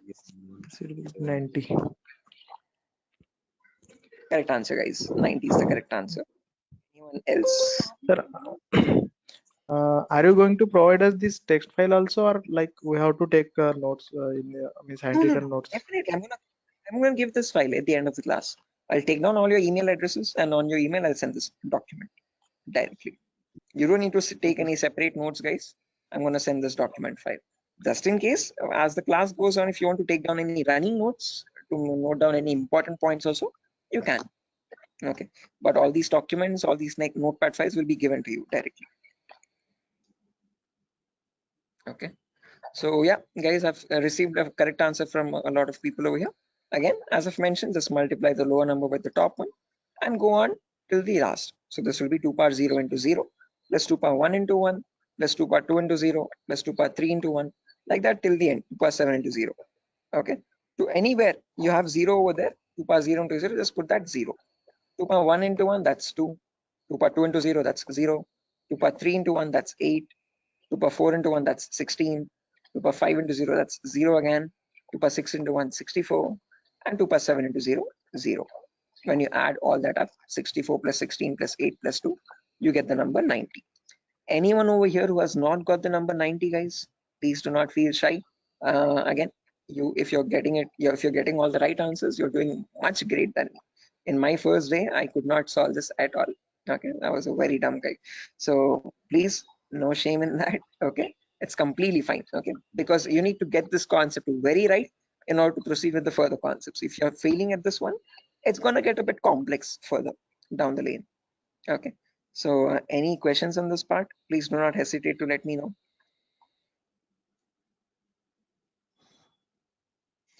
Is it 90? Correct answer, guys. 90 is the correct answer. Anyone else? Sir, are you going to provide us this text file also, or like we have to take notes in means No, handwritten notes? definitely. I'm gonna give this file at the end of the class. I'll take down all your email addresses, and on your email, I'll send this document directly. You don't need to take any separate notes, guys. I'm gonna send this document file. Just in case, as the class goes on, if you want to take down any running notes to note down any important points also, you can. Okay, but all these documents, all these notepad files will be given to you directly. Okay, so yeah, guys, I've received a correct answer from a lot of people over here. Again, as I've mentioned, just multiply the lower number with the top one and go on till the last. So this will be 2 power 0 into 0 plus 2 power 1 into 1 plus 2 power 2 into 0 plus 2 power 3 into 1, like that till the end, 2 power 7 into 0. Okay, to anywhere you have 0 over there, 2 power 0 into 0, just put that 0. 2 power 1 into 1, that's 2. 2 power 2 into 0, that's 0. 2 power 3 into 1, that's 8. 2 power 4 into 1, that's 16. 2 power 5 into 0, that's 0 again. 2 power 6 into 1, 64. And 2 power 7 into 0, 0. When you add all that up, 64 plus 16 plus 8 plus 2, you get the number 90. Anyone over here who has not got the number 90, guys, please do not feel shy. Again, if you're getting all the right answers, you're doing much great than me. In my first day, I could not solve this at all. Okay, I was a very dumb guy. So please, no shame in that. Okay, it's completely fine. Okay, because you need to get this concept very right in order to proceed with the further concepts. If you're failing at this one, it's gonna get a bit complex further down the lane. Okay, so any questions on this part, please do not hesitate to let me know.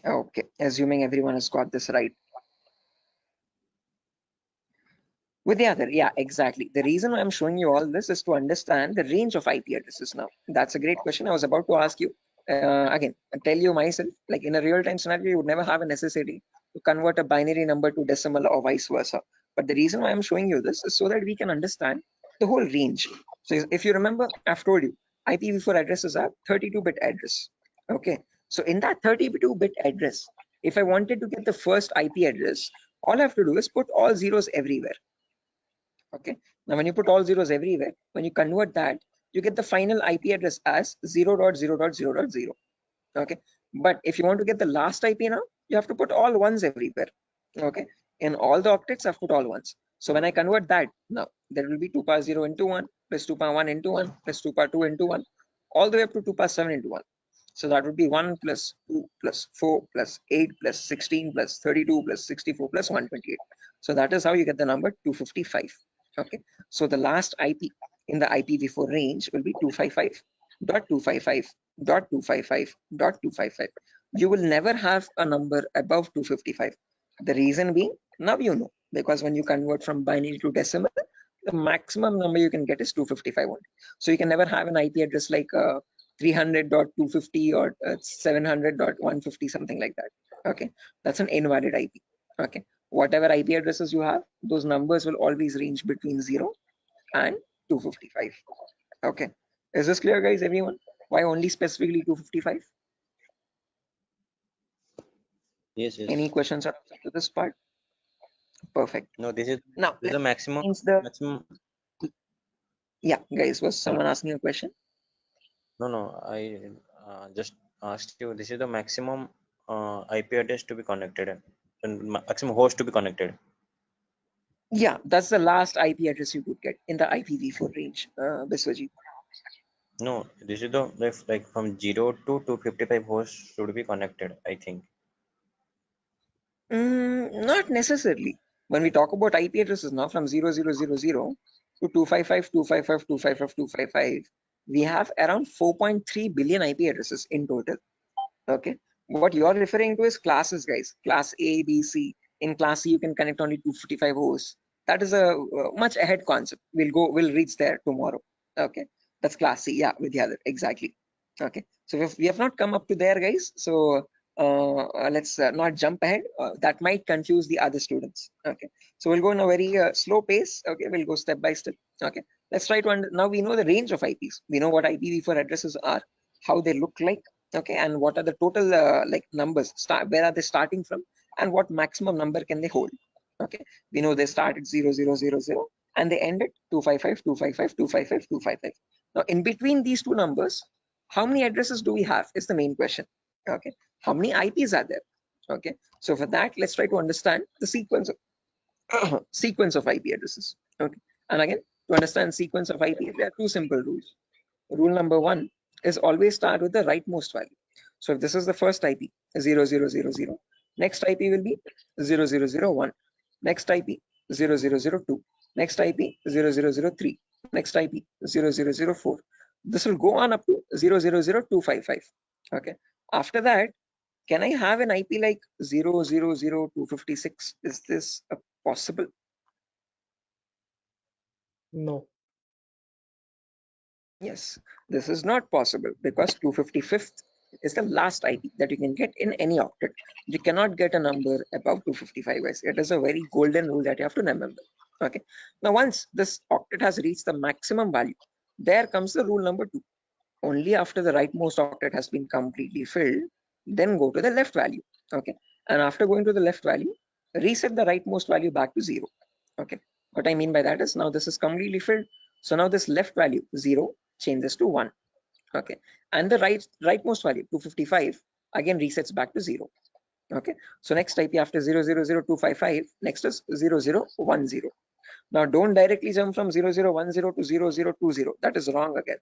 Okay, assuming everyone has got this right. With the other, yeah, exactly. The reason I'm showing you all this is to understand the range of IP addresses now. That's a great question. I was about to ask you. Again, I'll tell you myself, like in a real-time scenario, you would never have a necessity to convert a binary number to decimal or vice versa. But the reason why I'm showing you this is so that we can understand the whole range. So if you remember, I've told you, IPv4 addresses are 32-bit address. Okay, so in that 32-bit address, if I wanted to get the first IP address, all I have to do is put all zeros everywhere. Okay, now when you put all zeros everywhere, when you convert that, you get the final IP address as 0.0.0.0. Okay, but if you want to get the last IP now, you have to put all ones everywhere. Okay, in all the octets, I've put all ones. So when I convert that, now there will be 2 power 0 into 1 plus 2 power 1 into 1 plus 2 power 2 into 1, all the way up to 2 power 7 into 1. So that would be 1 plus 2 plus 4 plus 8 plus 16 plus 32 plus 64 plus 128. So that is how you get the number 255. Okay, so the last IP in the IPv4 range will be 255.255.255.255. You will never have a number above 255. The reason being, now you know, because when you convert from binary to decimal, the maximum number you can get is 255 only. So you can never have an IP address like 300.250 or 700.150, something like that. Okay, that's an invalid IP. Okay, whatever IP addresses you have, those numbers will always range between 0 and 255. Okay, is this clear, guys? Everyone, why only specifically 255? Yes, yes. Any questions to this part? Perfect. No, this is Now the maximum. Maximum. Yeah, guys, was someone asking a question? No, I just asked you. This is the maximum IP address to be connected, and maximum host to be connected. Yeah, that's the last IP address you could get in the IPv4 range, Biswajit. No, this is the like from 0 to 255 hosts should be connected, I think. Not necessarily. When we talk about IP addresses now from 0000 to 255, we have around 4.3 billion IP addresses in total. Okay. What you are referring to is classes, guys. Class A, B, C. In class C, you can connect only 255 hosts. That is a much ahead concept. We'll reach there tomorrow. Okay. That's class C. Yeah, with the other. Exactly. Okay. So we have not come up to there, guys. So let's not jump ahead. That might confuse the other students. Okay. So we'll go in a very slow pace. Okay. We'll go step by step. Okay. Let's try to now we know the range of IPs. We know what IPv4 addresses are, how they look like. Okay, and what are the total like numbers, where are they starting from, and what maximum number can they hold. Okay, we know they start at 0000 and they end at 255, 255, 255, 255. Now in between these two numbers, how many addresses do we have is the main question. Okay, how many IPs are there? Okay, so for that, let's try to understand the sequence of sequence of IP addresses. Okay, and again, to understand sequence of IP, there are two simple rules. Rule number one is always start with the rightmost value. So if this is the first IP, 0000, next IP will be 0001, next IP 0002, next IP 0003, next IP 0004. This will go on up to 000255. Okay. After that, can I have an IP like 000256? Is this possible? No. Yes, this is not possible because 255th is the last IP that you can get in any octet. You cannot get a number above 255, guys. It is a very golden rule that you have to remember. Okay. Now, once this octet has reached the maximum value, there comes the rule number two. Only after the rightmost octet has been completely filled, then go to the left value. Okay. And after going to the left value, reset the rightmost value back to 0. Okay. What I mean by that is now this is completely filled. So now this left value 0 changes to 1. Okay, and the rightmost value 255 again resets back to 0. Okay, so next IP after 000255, next is 0010. Now don't directly jump from 0010 to 0020. That is wrong again.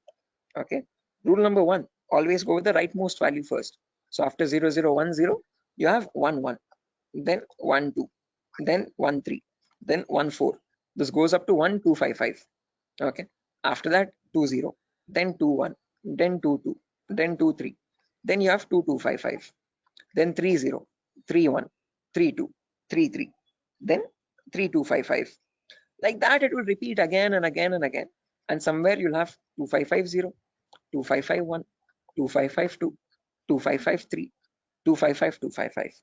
Okay, rule number one, always go with the rightmost value first. So after 0010, you have 11, then 12, then 13, then 14. This goes up to 1255. Okay, after that 20, then 21, then 22, then 23, then you have 2255, then 30, 31, 32, 33, then 3255. Like that it will repeat again and again and again, and somewhere you'll have 2550, 2551, 2552, 2553, 255255.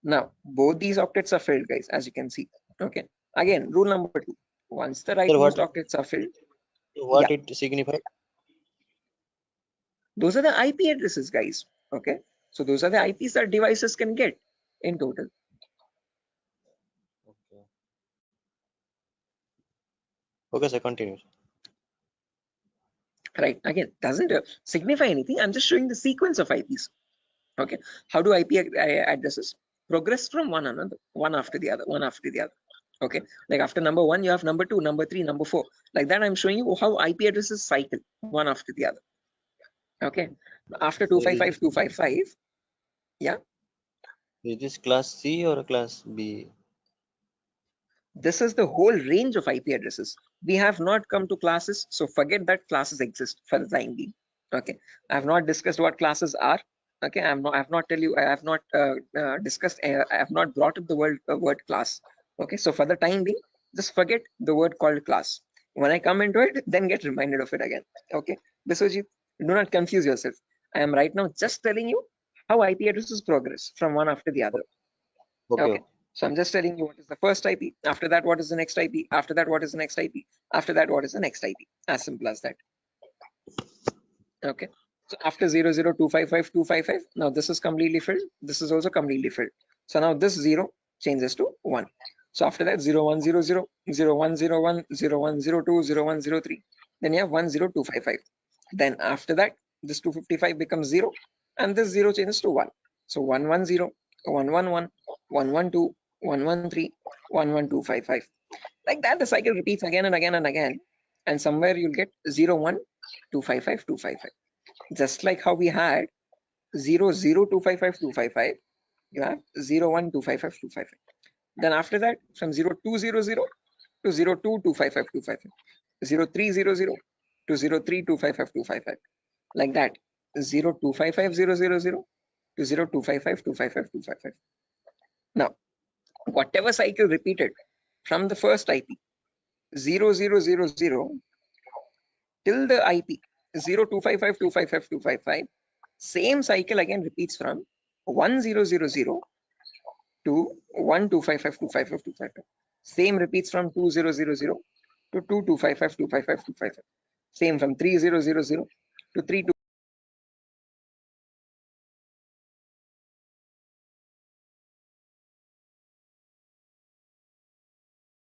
Now both these octets are filled, guys, as you can see. Okay, again rule number two, once the Sir, rightmost octets are filled, what yeah, it signifies? those are the IP addresses, guys. Okay, so those are the IPs that devices can get in total. Okay. Okay, sir, continue. Right, again, doesn't signify anything. I'm just showing the sequence of IPs. Okay, how do IP addresses progress from one another, one after the other, one after the other? Okay, like after number one, you have number two, number three, number four. Like that, I'm showing you how IP addresses cycle one after the other. Okay, after 255, 255, yeah. Is this class C or class B? This is the whole range of IP addresses. We have not come to classes, so forget that classes exist for the time being. Okay, I have not discussed what classes are. Okay, I have not discussed. I have not brought up the word class. Okay, so for the time being, just forget the word called class. When I come into it, then get reminded of it again. Okay, Biswajit, do not confuse yourself. I am right now just telling you how IP addresses progress from one after the other. Okay. So I'm just telling you what is the first IP. After that, what is the next IP? After that, what is the next IP? After that, what is the next IP? As simple as that. Okay. So after 00255, now this is completely filled. This is also completely filled. So now this 0 changes to 1. So after that 0100, 0101, 0102, 0103. Then you have 10255. Then after that, this 255 becomes 0 and this 0 changes to 1. So 110, 111, 112, 113, 11255. Like that, the cycle repeats again and again and again. And somewhere you'll get 01 255 255. Just like how we had 0 0 255 255, you have 0 1 255 255. Then after that, from 0 2 0 0 to 0 2 255 255, 0 3 0 0 to 0 3 255 255, like that, 0 255 0 0 0 to 0 255 255 255. Now, whatever cycle repeated from the first IP 0 0 0 0 till the IP 0 255 255 255, same cycle again repeats from 1 0 0 0 to 1 255 255 255. Same repeats from 2 0 0 0 to 2 255 255 255. Same from 3 0 0 0 to 3 2